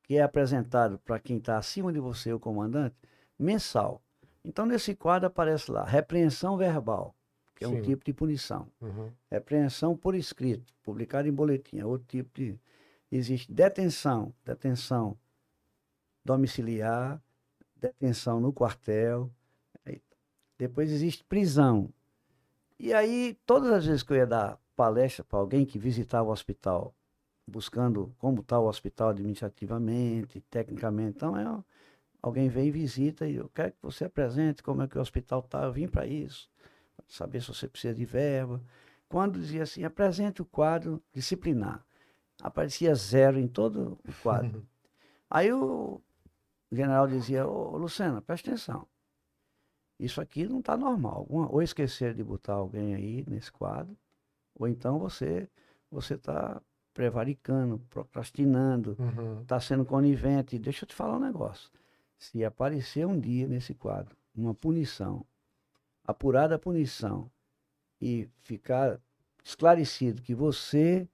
que é apresentado para quem está acima de você, o comandante, mensal. Então, nesse quadro aparece lá, repreensão verbal, que é um Sim. tipo de punição. Uhum. Repreensão por escrito, publicado em boletim, é outro tipo de. Existe detenção domiciliar, detenção no quartel, depois existe prisão. E aí, todas as vezes que eu ia dar palestra para alguém que visitava o hospital, buscando como está o hospital administrativamente, tecnicamente, então alguém vem e visita e eu quero que você apresente como é que o hospital está, eu vim para isso, saber se você precisa de verba. Quando dizia assim, apresente o quadro disciplinar, aparecia 0 em todo o quadro. Aí o general dizia, ô Lucena, presta atenção, isso aqui não está normal, ou esquecer de botar alguém aí nesse quadro, ou então você está prevaricando, procrastinando, está sendo conivente. Deixa eu te falar um negócio. Se aparecer um dia nesse quadro uma punição, apurada a punição, e ficar esclarecido que você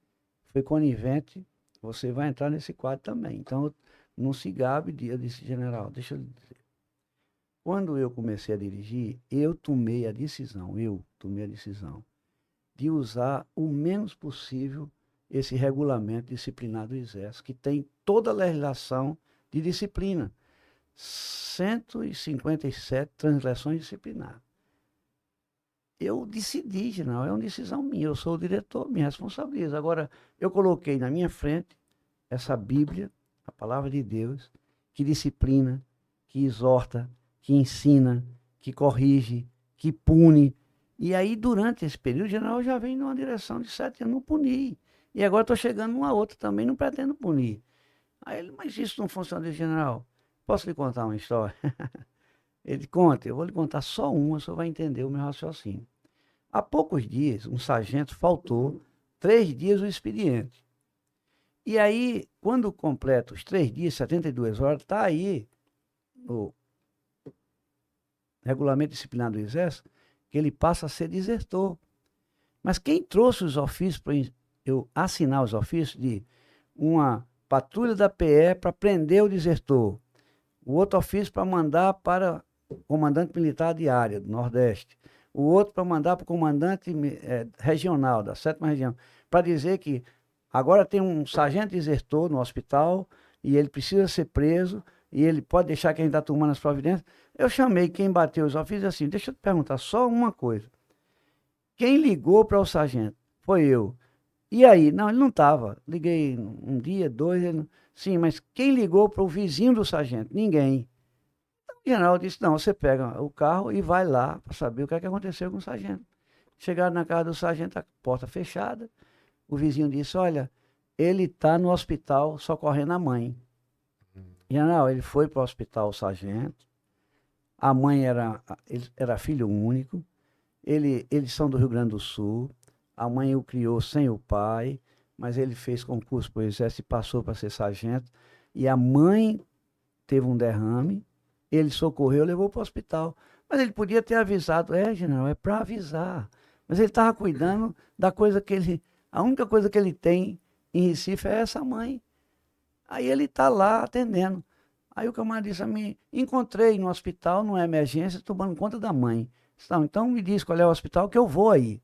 foi conivente, você vai entrar nesse quadro também. Então, não se gabe, eu disse, general, deixa eu lhe dizer. Quando eu comecei a dirigir, eu tomei a decisão de usar o menos possível esse regulamento disciplinar do Exército, que tem toda a legislação de disciplina. 157 transgressões disciplinares. Eu decidi, general, é uma decisão minha, eu sou o diretor, me responsabilizo. Agora, eu coloquei na minha frente essa Bíblia, a palavra de Deus, que disciplina, que exorta, que ensina, que corrige, que pune. E aí, durante esse período, general, eu já venho numa direção de 7 anos, não puni. E agora estou chegando numa outra também, não pretendo punir. Aí ele, mas isso não funciona, general. Posso lhe contar uma história? Ele conta, eu vou lhe contar só uma, você vai entender o meu raciocínio. Há poucos dias, um sargento faltou 3 dias o expediente. E aí, quando completa os 3 dias, 72 horas, está aí no regulamento disciplinar do Exército, que ele passa a ser desertor. Mas quem trouxe os ofícios para eu assinar os ofícios de uma patrulha da PE para prender o desertor, o outro ofício para mandar para o comandante militar de área do Nordeste, o outro para mandar para o comandante regional da 7ª região, para dizer que agora tem um sargento desertor no hospital e ele precisa ser preso e ele pode deixar que a gente está tomando as providências. Eu chamei quem bateu os ofícios assim, deixa eu te perguntar só uma coisa. Quem ligou para o sargento? Foi eu. E aí? Não, ele não estava. Liguei um dia, 2, ele não... Sim, mas quem ligou para o vizinho do sargento? Ninguém. Então, o general disse, não, você pega o carro e vai lá para saber o que é que aconteceu com o sargento. Chegaram na casa do sargento, a porta fechada. O vizinho disse, olha, ele está no hospital socorrendo a mãe. General, ele foi para o hospital, o sargento. A mãe era filho único. Eles são do Rio Grande do Sul. A mãe o criou sem o pai, mas ele fez concurso para o Exército e passou para ser sargento. E a mãe teve um derrame, ele socorreu, levou para o hospital. Mas ele podia ter avisado, general, é para avisar. Mas ele estava cuidando da coisa que ele... A única coisa que ele tem em Recife é essa mãe. Aí ele está lá atendendo. Aí o camarada disse a mim, encontrei no hospital, numa emergência, tomando conta da mãe. Então me diz qual é o hospital que eu vou aí.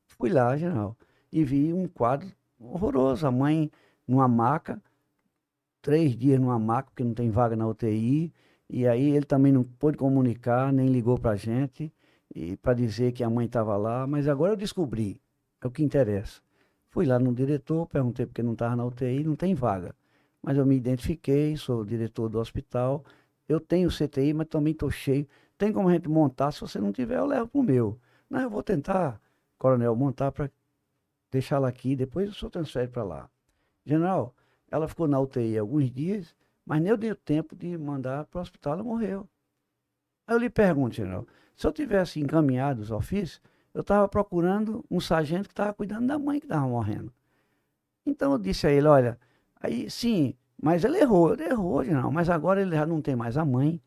Fui lá, general, e vi um quadro horroroso. A mãe numa maca, 3 dias numa maca, porque não tem vaga na UTI. E aí ele também não pôde comunicar, nem ligou para a gente, para dizer que a mãe estava lá. Mas agora eu descobri, é o que interessa. Fui lá no diretor, perguntei porque não estava na UTI, não tem vaga. Mas eu me identifiquei, sou o diretor do hospital. Eu tenho CTI, mas também estou cheio. Tem como a gente montar? Se você não tiver, eu levo para o meu. Não, eu vou tentar, coronel, montar para deixá-la aqui, depois o senhor transfere para lá. General, ela ficou na UTI alguns dias, mas nem eu dei tempo de mandar para o hospital, ela morreu. Aí eu lhe pergunto, general, se eu tivesse encaminhado os ofícios, eu estava procurando um sargento que estava cuidando da mãe que estava morrendo. Então eu disse a ele, olha, aí sim, mas ele errou, general, mas agora ele já não tem mais a mãe.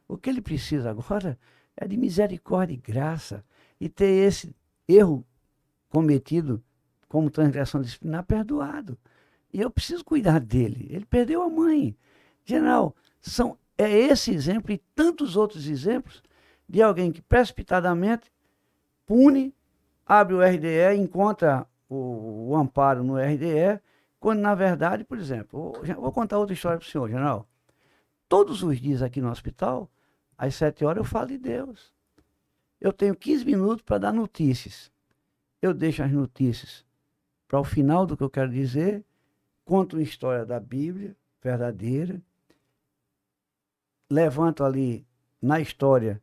O que ele precisa agora é de misericórdia e graça e ter esse erro cometido como transgressão disciplinar perdoado. E eu preciso cuidar dele. Ele perdeu a mãe. General, é esse exemplo e tantos outros exemplos de alguém que precipitadamente pune, abre o RDE, encontra o amparo no RDE, quando na verdade, por exemplo, vou contar outra história para o senhor, general. Todos os dias aqui no hospital, às 7 horas, eu falo de Deus. Eu tenho 15 minutos para dar notícias. Eu deixo as notícias para o final do que eu quero dizer, conto uma história da Bíblia, verdadeira, levanto ali na história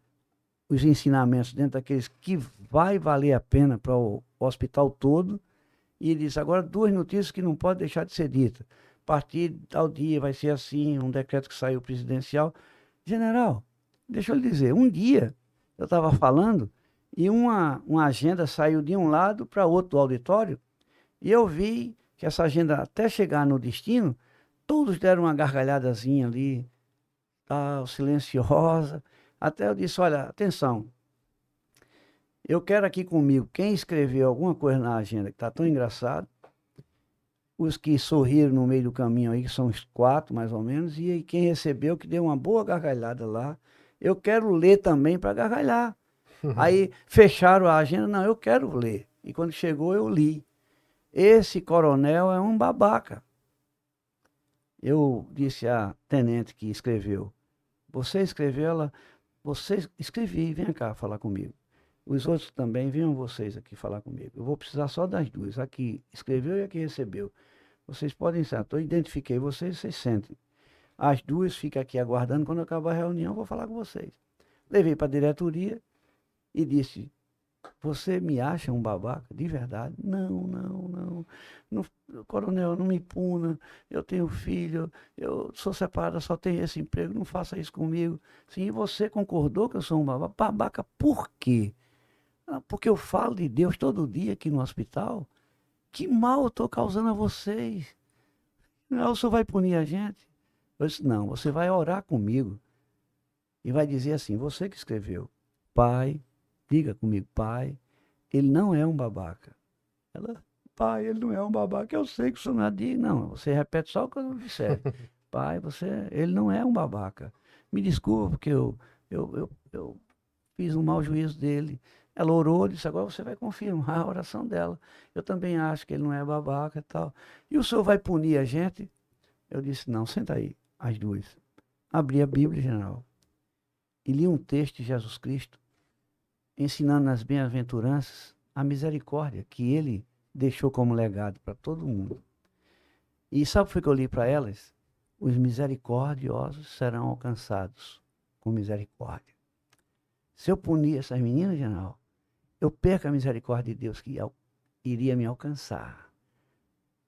os ensinamentos dentro daqueles que vai valer a pena para o hospital todo, e ele diz, agora 2 notícias que não podem deixar de ser ditas. A partir de tal dia vai ser assim, um decreto que saiu presidencial. General, deixa eu lhe dizer, um dia eu estava falando e uma agenda saiu de um lado para outro do auditório e eu vi que essa agenda, até chegar no destino, todos deram uma gargalhadazinha ali, tal, silenciosa. Até eu disse, olha, atenção, eu quero aqui comigo, quem escreveu alguma coisa na agenda que está tão engraçado, os que sorriram no meio do caminho aí, que são uns 4 mais ou menos, e aí quem recebeu que deu uma boa gargalhada lá, eu quero ler também para gargalhar. Aí fecharam a agenda, não, eu quero ler. E quando chegou eu li. Esse coronel é um babaca. Eu disse à tenente que escreveu, você escreveu ela, você escrevi, vem cá falar comigo. Os outros também, venham vocês aqui falar comigo. Eu vou precisar só das duas, a que escreveu e a que recebeu. Vocês podem sentar, eu identifiquei vocês, vocês sentem. As duas ficam aqui aguardando, quando acabar a reunião eu vou falar com vocês. Levei para a diretoria e disse, você me acha um babaca? De verdade? Não, coronel, não me puna. Eu tenho filho, eu sou separada, só tenho esse emprego, não faça isso comigo. Sim, e você concordou que eu sou um babaca? Babaca por quê? Ah, porque eu falo de Deus todo dia aqui no hospital. Que mal eu estou causando a vocês? Não, o senhor vai punir a gente? Eu disse, não, você vai orar comigo e vai dizer assim, você que escreveu, pai, diga comigo, pai, ele não é um babaca. Ela, pai, ele não é um babaca. Eu sei que o senhor não é de... Não, você repete só o que eu disser. Pai, ele não é um babaca. Me desculpa, porque eu fiz um mau juízo dele. Ela orou, disse, agora você vai confirmar a oração dela. Eu também acho que ele não é babaca e tal. E o senhor vai punir a gente? Eu disse, não, senta aí, as duas. Abri a Bíblia, general, e li um texto de Jesus Cristo, ensinando nas bem-aventuranças a misericórdia que ele deixou como legado para todo mundo. E sabe o que foi que eu li para elas? Os misericordiosos serão alcançados com misericórdia. Se eu punir essas meninas, general, eu perco a misericórdia de Deus que iria me alcançar.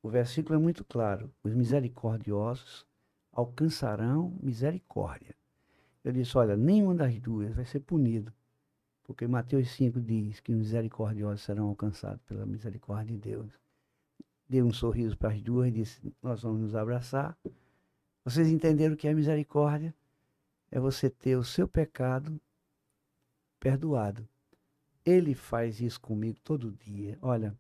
O versículo é muito claro. Os misericordiosos alcançarão misericórdia. Eu disse, olha, nenhuma das duas vai ser punido. Porque Mateus 5 diz que os misericordiosos serão alcançados pela misericórdia de Deus. Deu um sorriso para as duas e disse, nós vamos nos abraçar. Vocês entenderam o que é misericórdia? É você ter o seu pecado perdoado. Ele faz isso comigo todo dia. Olha,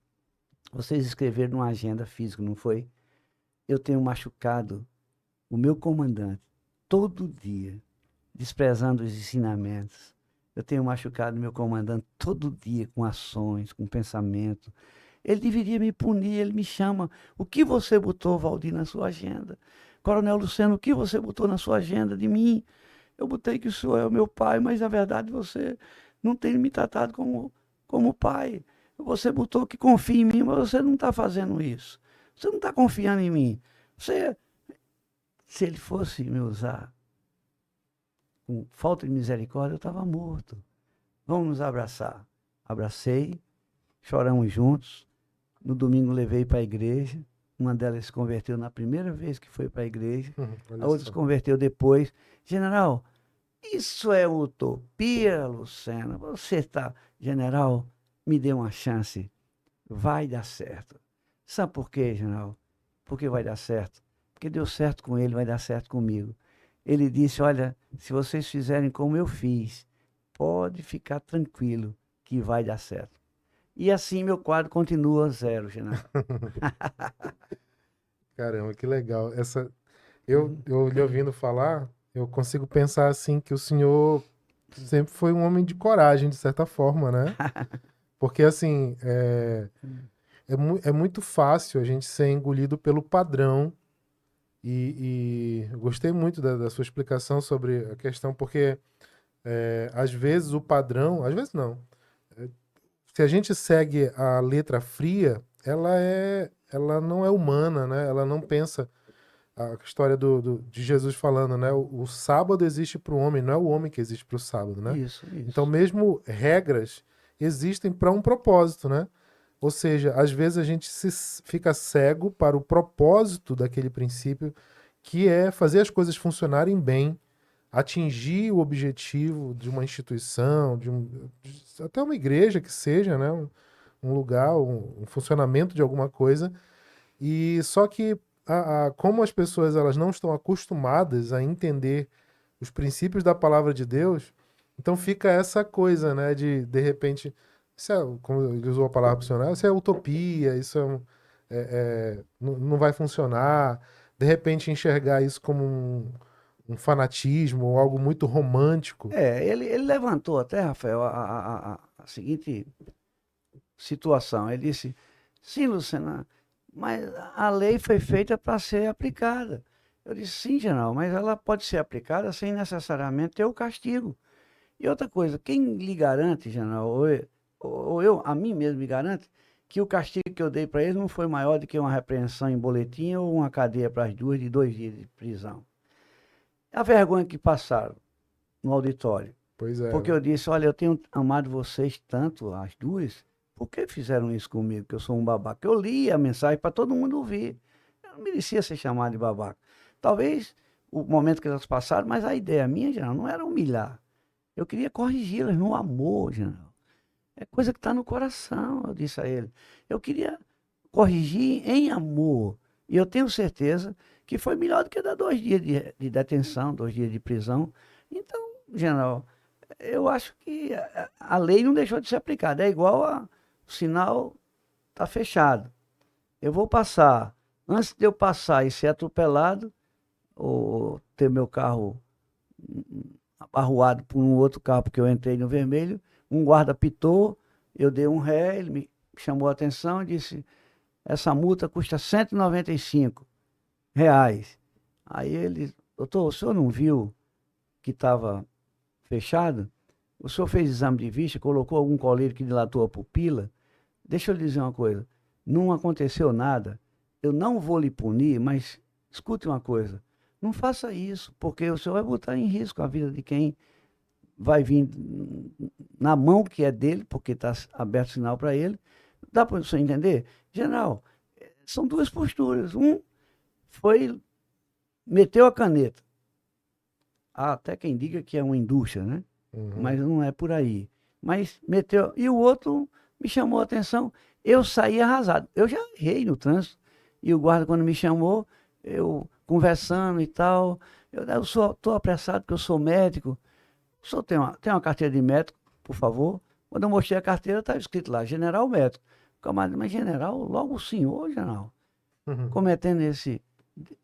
vocês escreveram numa agenda física, não foi? Eu tenho machucado o meu comandante todo dia, desprezando os ensinamentos. Eu tenho machucado meu comandante todo dia com ações, com pensamento. Ele deveria me punir, ele me chama. O que você botou, Valdir, na sua agenda? Coronel Luceno, o que você botou na sua agenda de mim? Eu botei que o senhor é o meu pai, mas na verdade você não tem me tratado como pai. Você botou que confia em mim, mas você não está fazendo isso. Você não está confiando em mim. Se ele fosse me usar com falta de misericórdia, eu estava morto. Vamos nos abraçar. Abracei, choramos juntos. No domingo levei para a igreja. Uma delas se converteu na primeira vez que foi para a igreja. A outra se converteu depois. General, isso é utopia, Lucena. Você está... General, me dê uma chance. Vai dar certo. Sabe por quê, general? Porque vai dar certo. Porque deu certo com ele, vai dar certo comigo. Ele disse, olha, se vocês fizerem como eu fiz, pode ficar tranquilo que vai dar certo. E assim meu quadro continua 0, general. Caramba, que legal. Eu lhe ouvindo falar, eu consigo pensar assim que o senhor sempre foi um homem de coragem, de certa forma, né? Porque assim, é muito fácil a gente ser engolido pelo padrão. E eu gostei muito da sua explicação sobre a questão, porque às vezes o padrão, às vezes não. Se a gente segue a letra fria, ela não é humana, né? Ela não pensa a história de Jesus falando, né? O sábado existe para o homem, não é o homem que existe para o sábado, né? Isso. Então, mesmo regras existem para um propósito, né? Ou seja, às vezes a gente fica cego para o propósito daquele princípio, que é fazer as coisas funcionarem bem, atingir o objetivo de uma instituição, até uma igreja que seja, né? Um lugar, um funcionamento de alguma coisa. E só que como as pessoas elas não estão acostumadas a entender os princípios da palavra de Deus, então fica essa coisa, né, de repente, isso é, como ele usou a palavra opcional, isso é utopia, isso não vai funcionar. De repente enxergar isso como um fanatismo ou algo muito romântico. Ele levantou até, Rafael, a seguinte situação. Ele disse: sim, Luciana, mas a lei foi feita para ser aplicada. Eu disse: sim, general, mas ela pode ser aplicada sem necessariamente ter o castigo. E outra coisa, quem lhe garante, general, ou eu, a mim mesmo me garante, que o castigo que eu dei para ele não foi maior do que uma repreensão em boletim ou uma cadeia para as duas de 2 dias de prisão. A vergonha que passaram no auditório. Pois é, Porque né? eu disse: olha, eu tenho amado vocês tanto, as duas, por que fizeram isso comigo, que eu sou um babaca? Eu li a mensagem para todo mundo ouvir. Eu não merecia ser chamado de babaca. Talvez o momento que elas passaram, mas a ideia minha, general, não era humilhar. Eu queria corrigi-las no amor, general. É coisa que está no coração, eu disse a ele. Eu queria corrigir em amor. E eu tenho certeza que foi melhor do que dar 2 dias de detenção, 2 dias de prisão. Então, general, eu acho que a lei não deixou de ser aplicada. É igual o sinal está fechado. Eu vou passar. Antes de eu passar e ser atropelado, ou ter meu carro arruado por um outro carro, porque eu entrei no vermelho, um guarda pitou, eu dei um ré, ele me chamou a atenção e disse: essa multa custa R$ 195. Aí ele: doutor, o senhor não viu que estava fechado? O senhor fez exame de vista, colocou algum colírio que dilatou a pupila? Deixa eu lhe dizer uma coisa, não aconteceu nada, eu não vou lhe punir, mas escute uma coisa, não faça isso, porque o senhor vai botar em risco a vida de quem vai vir na mão que é dele, porque está aberto o sinal para ele. Dá para você entender? General, são duas posturas. Um foi, meteu a caneta. Há até quem diga que é uma indústria, né? Uhum. Mas não é por aí. Mas meteu. E o outro me chamou a atenção. Eu saí arrasado. Eu já errei no trânsito. E o guarda, quando me chamou, eu conversando e tal. Eu estou apressado porque eu sou médico. O senhor tem uma carteira de médico, por favor? Quando eu mostrei a carteira, estava escrito lá: general médico. Camarada: mas general, logo o senhor, general, Uhum. cometendo essa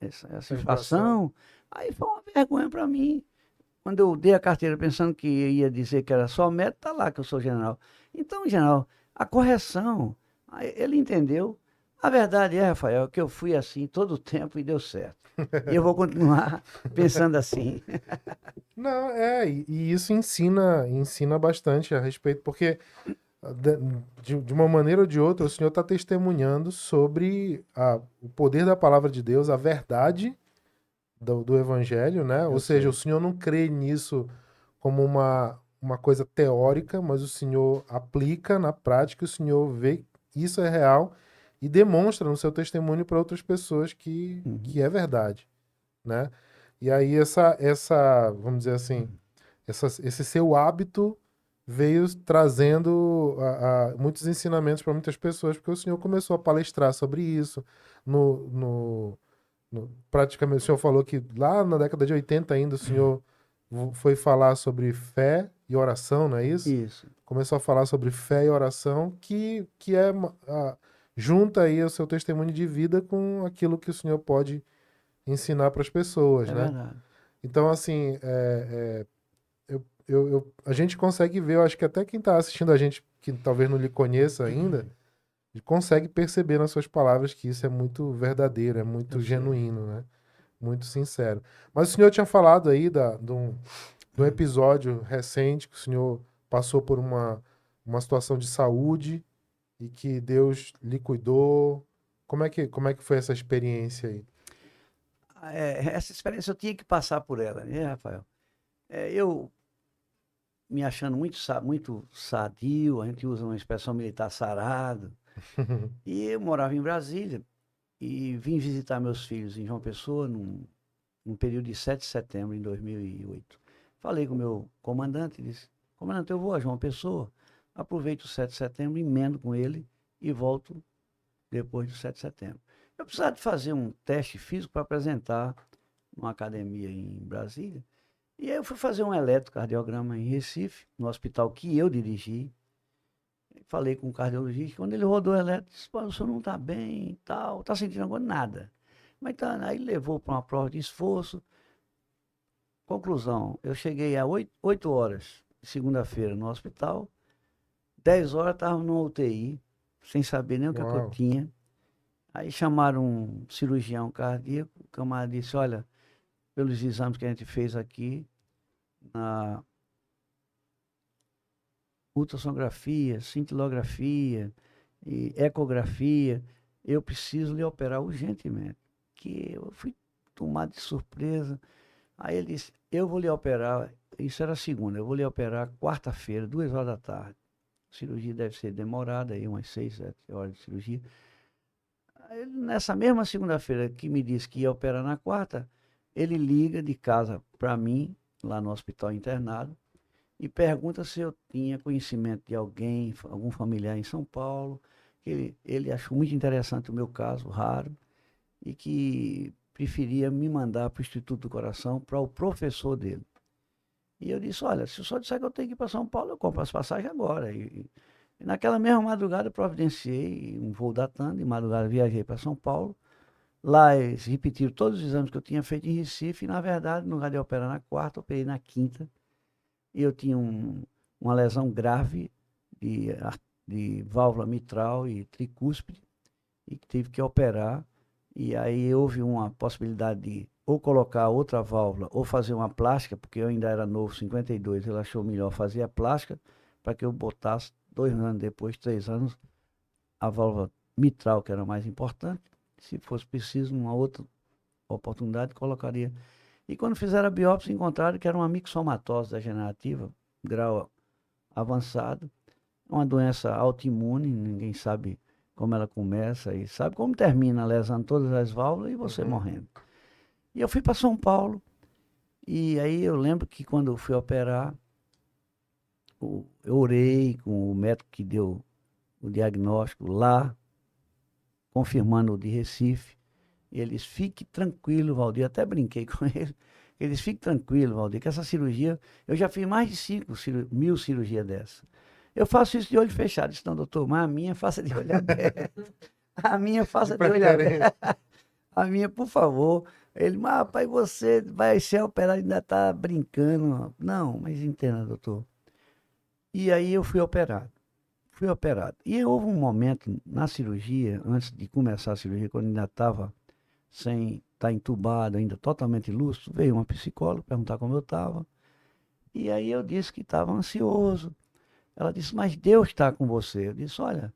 Essa infração. infração. Aí foi uma vergonha para mim. Quando eu dei a carteira pensando que ia dizer que era só médico, tá lá que eu sou general. Então, general, a correção, aí ele entendeu. A verdade é, Rafael, que eu fui assim todo o tempo e deu certo. E eu vou continuar pensando assim. Não, e isso ensina bastante a respeito, porque de, de uma maneira ou de outra o Senhor está testemunhando sobre o poder da palavra de Deus, a verdade do Evangelho, né? Ou Eu seja, o sei. Senhor não crê nisso como uma coisa teórica, mas o Senhor aplica na prática, o Senhor vê que isso é real e demonstra no seu testemunho para outras pessoas que Uhum. é verdade, né? E aí vamos dizer assim, esse seu hábito veio trazendo muitos ensinamentos para muitas pessoas, porque o Senhor começou a palestrar sobre isso no, no, praticamente, o senhor falou que lá na década de 80 ainda o senhor foi falar sobre fé e oração, não é isso? Isso, Começou a falar sobre fé e oração, que junta aí o seu testemunho de vida com aquilo que o senhor pode ensinar para as pessoas, é né? verdade. Então, assim, a gente consegue ver, eu acho que até quem está assistindo a gente, que talvez não lhe conheça ainda, consegue perceber nas suas palavras que isso é muito verdadeiro, é Eu muito sei. genuíno, né? Muito sincero. Mas o senhor tinha falado aí de um episódio recente que o senhor passou por uma situação de saúde e que Deus lhe cuidou. Como é que foi essa experiência aí? Essa experiência eu tinha que passar por ela, né, Rafael? Eu me achando muito sadio, a gente usa uma expressão militar, sarado. E eu morava em Brasília e vim visitar meus filhos em João Pessoa num período de 7 de setembro de 2008. Falei com o meu comandante e disse: comandante, eu vou a João Pessoa, aproveito o 7 de setembro, emendo com ele e volto depois do 7 de setembro. Eu precisava de fazer um teste físico para apresentar numa academia em Brasília. E aí eu fui fazer um eletrocardiograma em Recife, no hospital que eu dirigi. Falei com o cardiologista, quando ele rodou o eletro, disse, pô, o senhor não está bem e tal, está sentindo agora nada. Mas tá, aí levou para uma prova de esforço. Conclusão, eu cheguei a 8 horas, segunda-feira, no hospital, 10 horas estava no UTI, sem saber nem o que eu Uau. tinha. Aí chamaram um cirurgião cardíaco, o camarada disse, olha, pelos exames que a gente fez aqui, na ultrassonografia, cintilografia e ecografia, eu preciso lhe operar urgentemente. Que eu fui tomado de surpresa. Aí ele disse, eu vou lhe operar, isso era segunda, eu vou lhe operar quarta-feira, 2 horas da tarde. A cirurgia deve ser demorada, aí umas 6, 7 horas de cirurgia. Aí, nessa mesma segunda-feira que me disse que ia operar na quarta, ele liga de casa para mim, lá no hospital internado, e pergunta se eu tinha conhecimento de alguém, algum familiar em São Paulo, que ele achou muito interessante o meu caso, raro, e que preferia me mandar para o Instituto do Coração, para o professor dele. E eu disse, olha, se o senhor disser que eu tenho que ir para São Paulo, eu compro as passagens agora. E naquela mesma madrugada eu providenciei um voo da TAM, de madrugada viajei para São Paulo. Lá eles repetiram todos os exames que eu tinha feito em Recife, e na verdade, no lugar de operar na quarta, eu operei na quinta. E eu tinha uma lesão grave de válvula mitral e tricúspide, e tive que operar. E aí houve uma possibilidade de ou colocar outra válvula ou fazer uma plástica, porque eu ainda era novo, 52, ele achou melhor fazer a plástica para que eu botasse 2 anos depois, 3 anos, a válvula mitral, que era mais importante. Se fosse preciso, numa outra oportunidade, colocaria. E quando fizeram a biópsia, encontraram que era uma mixomatose degenerativa, grau avançado, uma doença autoimune, ninguém sabe como ela começa e sabe como termina, lesando todas as válvulas e você morrendo. E eu fui para São Paulo, e aí eu lembro que quando eu fui operar, eu orei com o médico que deu o diagnóstico lá, confirmando o de Recife. E eles, fique tranquilo, Valdir, até brinquei com ele. Eles, fique tranquilo, Valdir, que essa cirurgia, eu já fiz mais de 5.000 cirurgias dessa. Eu faço isso de olho fechado. Disse, não, doutor, mas a minha faça de olho aberto. A minha faça de olho aberto. A minha, por favor. Ele, mas rapaz, você vai ser operado e ainda está brincando. Não, mas entenda, doutor. E aí eu fui operado. Fui operado. E houve um momento na cirurgia, antes de começar a cirurgia, quando ainda estava sem estar entubado, ainda totalmente lúcido, veio uma psicóloga perguntar como eu estava. E aí eu disse que estava ansioso. Ela disse, mas Deus está com você. Eu disse, olha,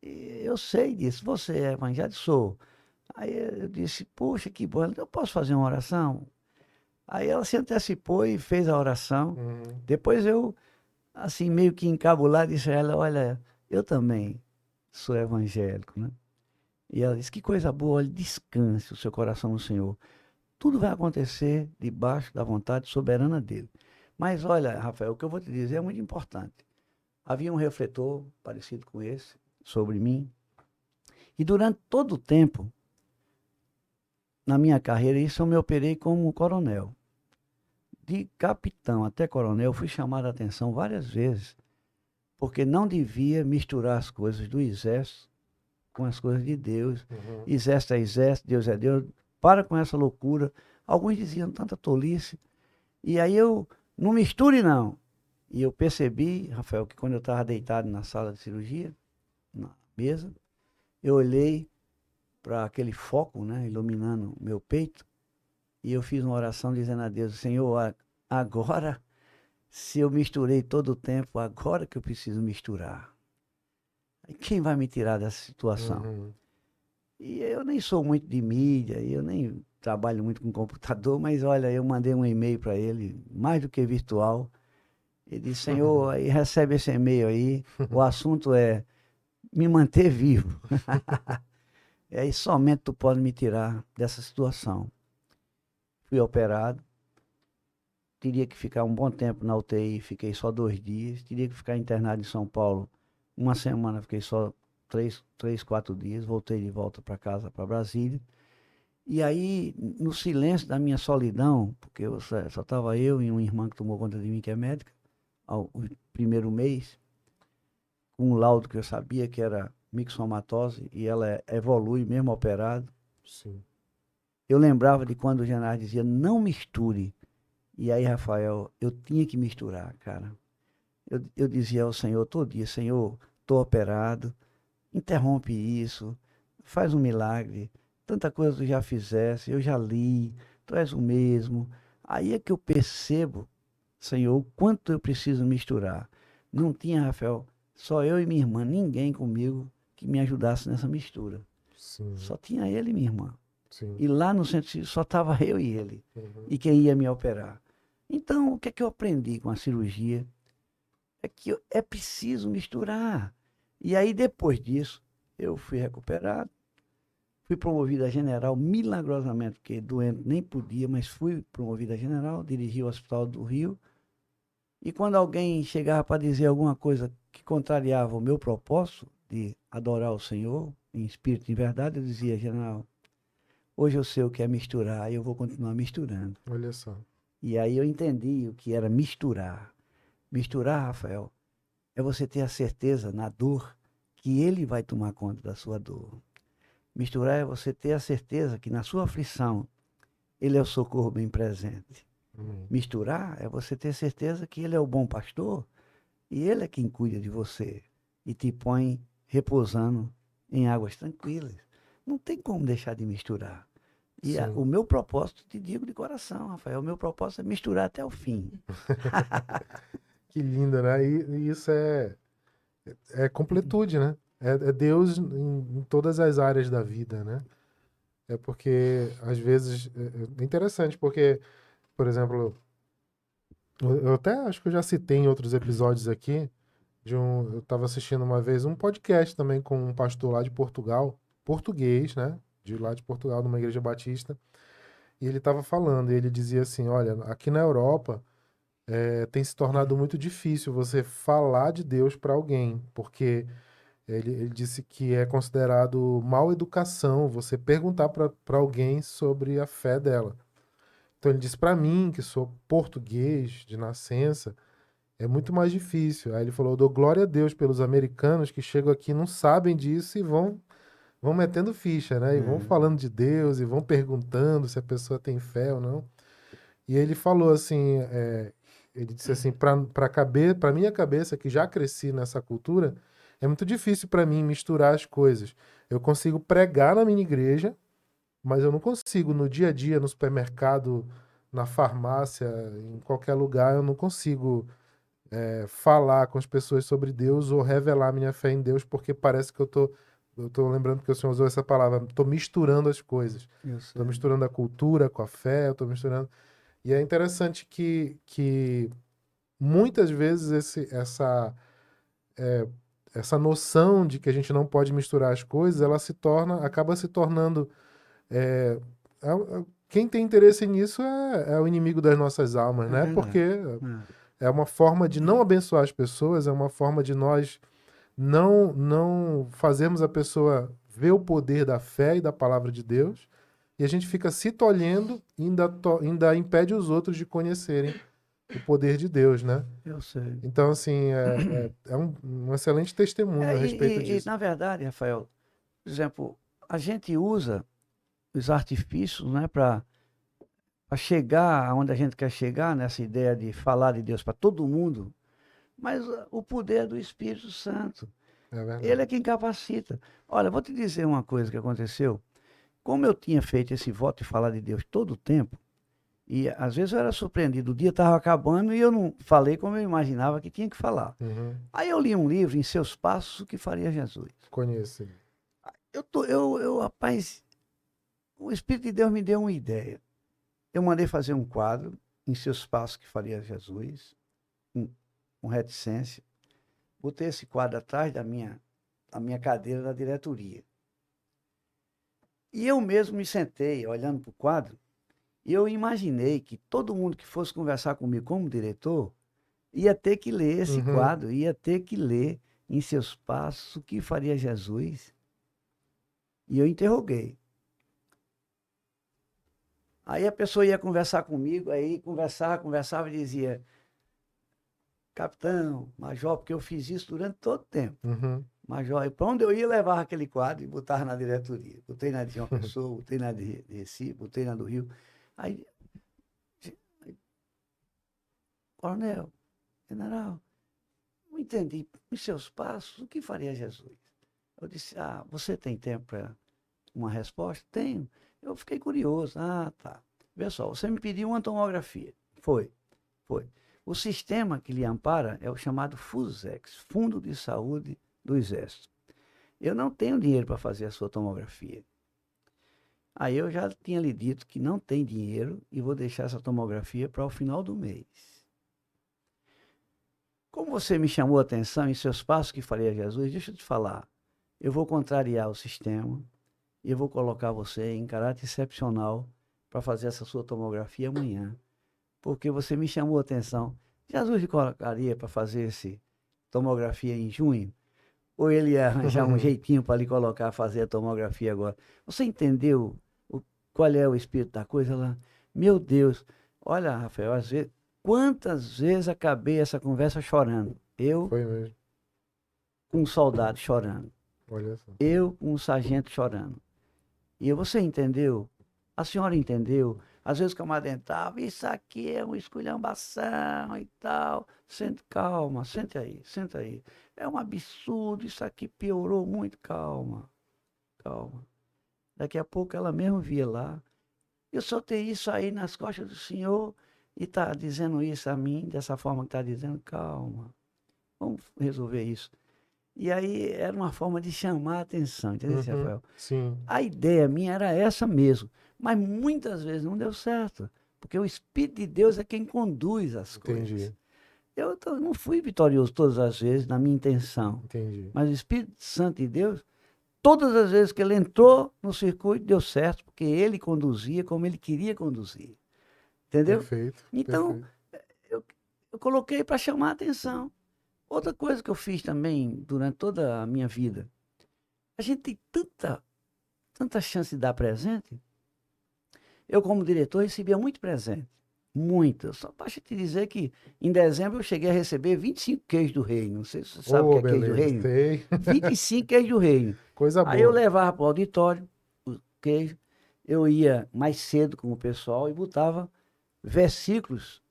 eu sei disso, você é evangélico? Sou. Aí eu disse, puxa, que bom, eu posso fazer uma oração? Aí ela se antecipou e fez a oração. Depois eu, assim, meio que encabulado, disse a ela, olha, eu também sou evangélico, né? E ela disse, que coisa boa, olha, descanse o seu coração no Senhor. Tudo vai acontecer debaixo da vontade soberana dele. Mas olha, Rafael, o que eu vou te dizer é muito importante. Havia um refletor parecido com esse sobre mim. E durante todo o tempo, na minha carreira, isso eu me operei como coronel. De capitão até coronel, fui chamado a atenção várias vezes, porque não devia misturar as coisas do exército com as coisas de Deus. Exército é exército, Deus é Deus. Para com essa loucura. Alguns diziam tanta tolice. E aí eu, não misture não. E eu percebi, Rafael, que quando eu estava deitado na sala de cirurgia, na mesa, eu olhei para aquele foco, né, iluminando meu peito, e eu fiz uma oração dizendo a Deus, Senhor, agora, se eu misturei todo o tempo, agora que eu preciso misturar. Quem vai me tirar dessa situação? E eu nem sou muito de mídia, eu nem trabalho muito com computador, mas olha, eu mandei um e-mail para ele, mais do que virtual. Ele disse, Senhor, aí recebe esse e-mail aí, o assunto é me manter vivo. E aí somente tu pode me tirar dessa situação. Fui operado, teria que ficar um bom tempo na UTI, fiquei só 2 dias, teria que ficar internado em São Paulo 1 semana, fiquei só três, 4 dias, voltei de volta para casa, para Brasília. E aí, no silêncio da minha solidão, porque só estava eu e uma irmã que tomou conta de mim, que é médica, o primeiro mês, com um laudo que eu sabia que era mixomatose, e ela evolui mesmo operado. Sim. Eu lembrava de quando o Genaro dizia, não misture. E aí, Rafael, eu tinha que misturar, cara. Eu dizia ao Senhor todo dia, Senhor, estou operado, interrompe isso, faz um milagre. Tanta coisa tu já fizesse, eu já li, tu és o mesmo. Aí é que eu percebo, Senhor, o quanto eu preciso misturar. Não tinha, Rafael, só eu e minha irmã, ninguém comigo que me ajudasse nessa mistura. Sim. Só tinha ele e minha irmã. Sim. E lá no centro cirúrgico só estava eu e ele. Uhum. E quem ia me operar. Então, o que é que eu aprendi com a cirurgia? É que é preciso misturar. E aí, depois disso, eu fui recuperado. Fui promovido a general milagrosamente, porque doente nem podia, mas fui promovido a general, dirigi o Hospital do Rio. E quando alguém chegava para dizer alguma coisa que contrariava o meu propósito de adorar o Senhor, em espírito e em verdade, eu dizia, general, hoje eu sei o que é misturar e eu vou continuar misturando. Olha só. E aí eu entendi o que era misturar. Misturar, Rafael, é você ter a certeza na dor que ele vai tomar conta da sua dor. Misturar é você ter a certeza que na sua aflição ele é o socorro bem presente. Misturar é você ter certeza que ele é o bom pastor e ele é quem cuida de você e te põe repousando em águas tranquilas. Não tem como deixar de misturar. E o meu propósito, te digo de coração, Rafael, o meu propósito é misturar até o fim. Que lindo, né? E isso é completude, né? É Deus em todas as áreas da vida, né? É porque, às vezes, é interessante, porque, por exemplo, eu até acho que eu já citei em outros episódios aqui, eu estava assistindo uma vez um podcast também com um pastor lá de Portugal, português, né? De lá de Portugal, numa igreja batista, e ele estava falando, e ele dizia assim, olha, aqui na Europa tem se tornado muito difícil você falar de Deus para alguém, porque ele disse que é considerado mal educação você perguntar para alguém sobre a fé dela. Então ele disse para mim, que sou português de nascença, é muito mais difícil. Aí ele falou: eu dou glória a Deus pelos americanos que chegam aqui e não sabem disso e vão metendo ficha, né? E vão falando de Deus e vão perguntando se a pessoa tem fé ou não. E ele falou assim: ele disse assim, para minha cabeça, que já cresci nessa cultura, é muito difícil para mim misturar as coisas. Eu consigo pregar na minha igreja, mas eu não consigo no dia a dia, no supermercado, na farmácia, em qualquer lugar, eu não consigo falar com as pessoas sobre Deus ou revelar minha fé em Deus, porque parece que eu tô lembrando que o senhor usou essa palavra, tô misturando as coisas. Tô misturando a cultura com a fé, eu tô misturando. E é interessante que muitas vezes essa noção de que a gente não pode misturar as coisas, ela acaba se tornando. é, quem tem interesse nisso é o inimigo das nossas almas, né? Porque é uma forma de não abençoar as pessoas, é uma forma de nós não fazermos a pessoa ver o poder da fé e da palavra de Deus, e a gente fica se tolhendo e ainda impede os outros de conhecerem o poder de Deus, né? Eu sei. Então, assim, é um excelente testemunho a respeito disso. Na verdade, Rafael, por exemplo, a gente usa os artifícios, né, para chegar aonde a gente quer chegar, nessa ideia de falar de Deus para todo mundo, mas o poder é do Espírito Santo. É verdade. Ele é quem capacita. Olha, vou te dizer uma coisa que aconteceu. Como eu tinha feito esse voto de falar de Deus todo o tempo, e às vezes eu era surpreendido, o dia estava acabando e eu não falei como eu imaginava que tinha que falar. Uhum. Aí eu li um livro, Em Seus Passos, o que faria Jesus. Conheço. Rapaz, o Espírito de Deus me deu uma ideia. Eu mandei fazer um quadro, Em Seus Passos, que faria Jesus, com reticência. Botei esse quadro atrás da minha cadeira da diretoria. E eu mesmo me sentei olhando para o quadro e eu imaginei que todo mundo que fosse conversar comigo como diretor ia ter que ler esse quadro, ia ter que ler em seus passos, o que faria Jesus? E eu interroguei. Aí a pessoa ia conversar comigo, aí conversava e dizia, capitão, major, porque eu fiz isso durante todo o tempo. Uhum. Major, e para onde eu ia, levava aquele quadro e botava na diretoria. Botei na de João Pessoa, botei na de Recife, botei na do Rio. Aí, coronel, general, não entendi. Em seus passos, o que faria Jesus? Eu disse, você tem tempo para uma resposta? Tenho. Eu fiquei curioso. Tá. Vê só, você me pediu uma tomografia. Foi. O sistema que lhe ampara é o chamado FUSEX, Fundo de Saúde do Exército. Eu não tenho dinheiro para fazer a sua tomografia. Aí eu já tinha lhe dito que não tem dinheiro e vou deixar essa tomografia para o final do mês. Como você me chamou a atenção em seus passos que faria Jesus, deixa eu te falar. Eu vou contrariar o sistema e eu vou colocar você em caráter excepcional para fazer essa sua tomografia amanhã. Porque você me chamou a atenção. Jesus lhe colocaria para fazer essa tomografia em junho? Ou ele ia arranjar um jeitinho para lhe colocar fazer a tomografia agora? Você entendeu qual é o espírito da coisa lá? Meu Deus, olha, Rafael, às vezes, quantas vezes acabei essa conversa chorando? Eu Foi mesmo. com um soldado chorando. Olha só. Eu com um sargento chorando. E você entendeu? A senhora entendeu? Às vezes o camarada entrava, isso aqui é uma esculhambação e tal. Calma, senta aí. É um absurdo, isso aqui piorou muito, calma. Daqui a pouco ela mesmo via lá. Eu soltei isso aí nas costas do senhor e está dizendo isso a mim, dessa forma que está dizendo, calma. Vamos resolver isso. E aí era uma forma de chamar a atenção, entendeu, Rafael? Sim. A ideia minha era essa mesmo, mas muitas vezes não deu certo, porque o Espírito de Deus é quem conduz as coisas. Eu não fui vitorioso todas as vezes na minha intenção, mas o Espírito Santo de Deus, todas as vezes que ele entrou no circuito, deu certo, porque ele conduzia como ele queria conduzir. Entendeu? Perfeito. Então, eu coloquei para chamar a atenção. Outra coisa que eu fiz também durante toda a minha vida, a gente tem tanta chance de dar presente. Eu, como diretor, recebia muito presente. Muito. Só basta te dizer que em dezembro eu cheguei a receber 25 queijos do reino. Não sei se você sabe o que é queijo do reino. Sei. 25 queijos do reino. Coisa boa. Aí eu levava para o auditório o queijo. Eu ia mais cedo com o pessoal e botava versículos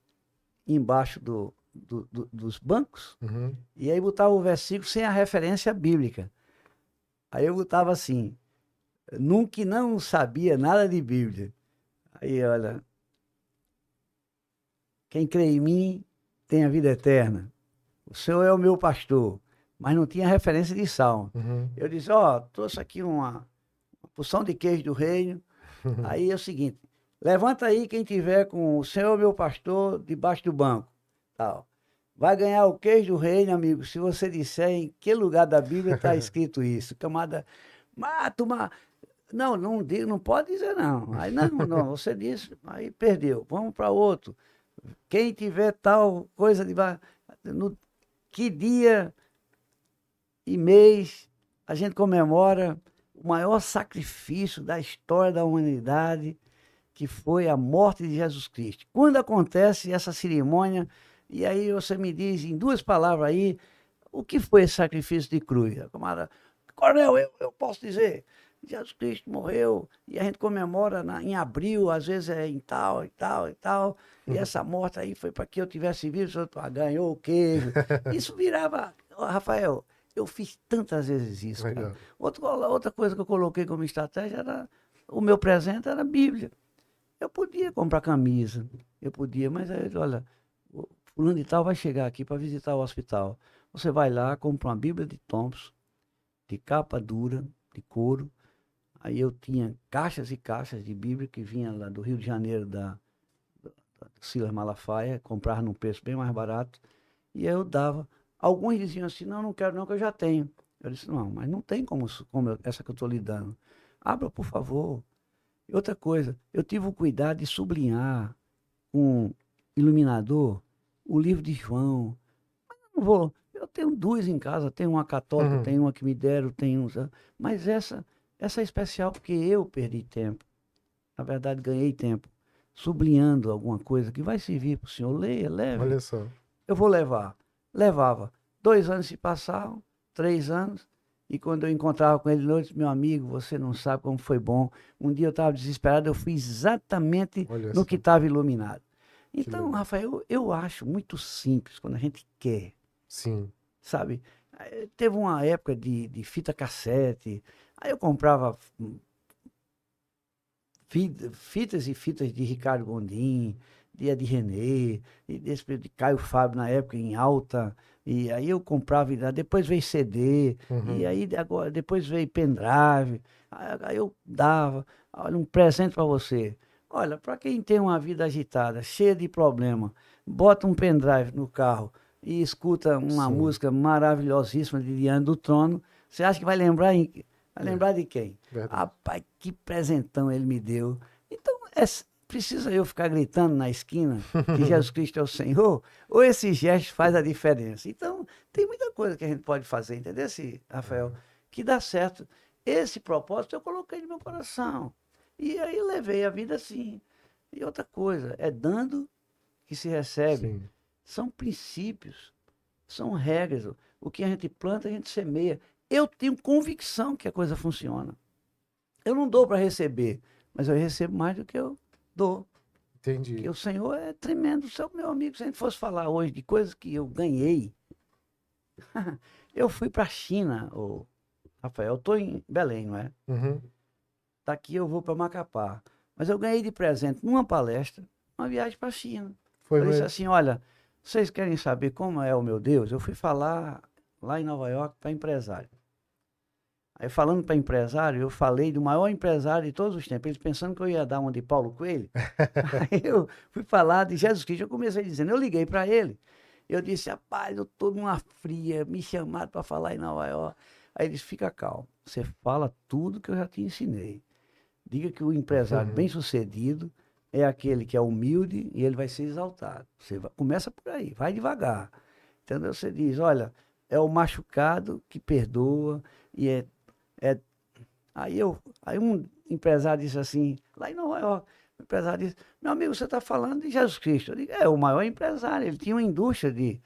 embaixo dos bancos. Uhum. E aí botava o versículo sem a referência bíblica. Aí eu botava assim, nunca não sabia nada de Bíblia. Aí, olha, quem crê em mim tem a vida eterna. O Senhor é o meu pastor. Mas não tinha referência de salmo. Uhum. Eu disse, trouxe aqui uma porção de queijo do reino. Aí é o seguinte, levanta aí quem tiver com o Senhor é o meu pastor debaixo do banco. Tal. Vai ganhar o queijo do reino, amigo, se você disser em que lugar da Bíblia está escrito isso. Camada, não pode dizer não. Aí não, você disse, aí perdeu. Vamos para outro. Quem tiver tal coisa no que dia e mês a gente comemora o maior sacrifício da história da humanidade, que foi a morte de Jesus Cristo. Quando acontece essa cerimônia, e aí você me diz em duas palavras aí, o que foi esse sacrifício de cruz? Coronel, eu posso dizer, Jesus Cristo morreu e a gente comemora em abril, às vezes é em tal e tal e tal, e essa morte aí foi para que eu tivesse visto, o senhor ganhou o queijo. Isso virava, Rafael, eu fiz tantas vezes isso, cara. Outra coisa que eu coloquei como estratégia era, o meu presente era a Bíblia. Eu podia comprar camisa, mas aí, olha, o fulano de tal vai chegar aqui para visitar o hospital. Você vai lá, compra uma Bíblia de Thompson, de capa dura, de couro. Aí eu tinha caixas e caixas de Bíblia que vinha lá do Rio de Janeiro, da Silas Malafaia, comprava num preço bem mais barato. E aí eu dava. Alguns diziam assim, não quero não, que eu já tenho. Eu disse, não, mas não tem como essa que eu estou lhe dando. Abra, por favor. E outra coisa, eu tive o cuidado de sublinhar com iluminador o livro de João. Mas eu não vou, eu tenho duas em casa, tenho uma católica, Uhum. tenho uma que me deram, tenho mas essa é especial porque eu perdi tempo. Na verdade, ganhei tempo sublinhando alguma coisa que vai servir para o senhor. Leia, leve. Olha só. Eu vou levar. Levava. 2 anos se passavam, 3 anos, e quando eu encontrava com ele de noite, meu amigo, você não sabe como foi bom. Um dia eu estava desesperado, eu fui exatamente Olha no só. que estava iluminado. Que Então, legal. Rafael, eu acho muito simples quando a gente quer, Sim. sabe? Teve uma época de fita cassete, aí eu comprava fitas e fitas de Ricardo Gondim, de Ed René, e desse período de Caio Fábio na época em alta, e aí eu comprava, depois veio CD, e Uhum. aí agora, depois veio pendrive, aí eu dava, olha, um presente para você. Olha, para quem tem uma vida agitada, cheia de problema, bota um pendrive no carro e escuta uma Sim. música maravilhosíssima de Diante do Trono, você acha que vai É, lembrar de quem? verdade. Rapaz, que presentão ele me deu. Então, precisa eu ficar gritando na esquina que Jesus Cristo é o Senhor? Ou esse gesto faz a diferença? Então, tem muita coisa que a gente pode fazer, entendeu, Rafael? Que dá certo. Esse propósito eu coloquei no meu coração. E aí levei a vida assim. E outra coisa, é dando que se recebe. Sim. São princípios, são regras. O que a gente planta, a gente semeia. Eu tenho convicção que a coisa funciona. Eu não dou para receber, mas eu recebo mais do que eu dou. Porque Entendi. o Senhor é tremendo. O Senhor, meu amigo, se a gente fosse falar hoje de coisas que eu ganhei, eu fui para a China, Rafael. Eu estou em Belém, não é? Uhum. Daqui eu vou para Macapá. Mas eu ganhei de presente numa palestra uma viagem para a China. Foi Eu disse mesmo. assim: olha, vocês querem saber como é o meu Deus? Eu fui falar lá em Nova York para empresário. Aí falando para empresário, eu falei do maior empresário de todos os tempos, eles pensando que eu ia dar uma de Paulo Coelho. Aí eu fui falar de Jesus Cristo, eu comecei dizendo, eu liguei para ele. Eu disse, rapaz, eu estou numa fria, me chamaram para falar em Nova York. Aí ele disse, fica calmo, você fala tudo que eu já te ensinei. Diga que o empresário Uhum. bem-sucedido é aquele que é humilde e ele vai ser exaltado. Começa por aí, vai devagar. Entendeu? Você diz, olha, é o machucado que perdoa e é aí um empresário disse assim, lá em Nova York, o empresário disse, meu amigo, você está falando de Jesus Cristo. Eu digo, é o maior empresário, ele tinha uma indústria de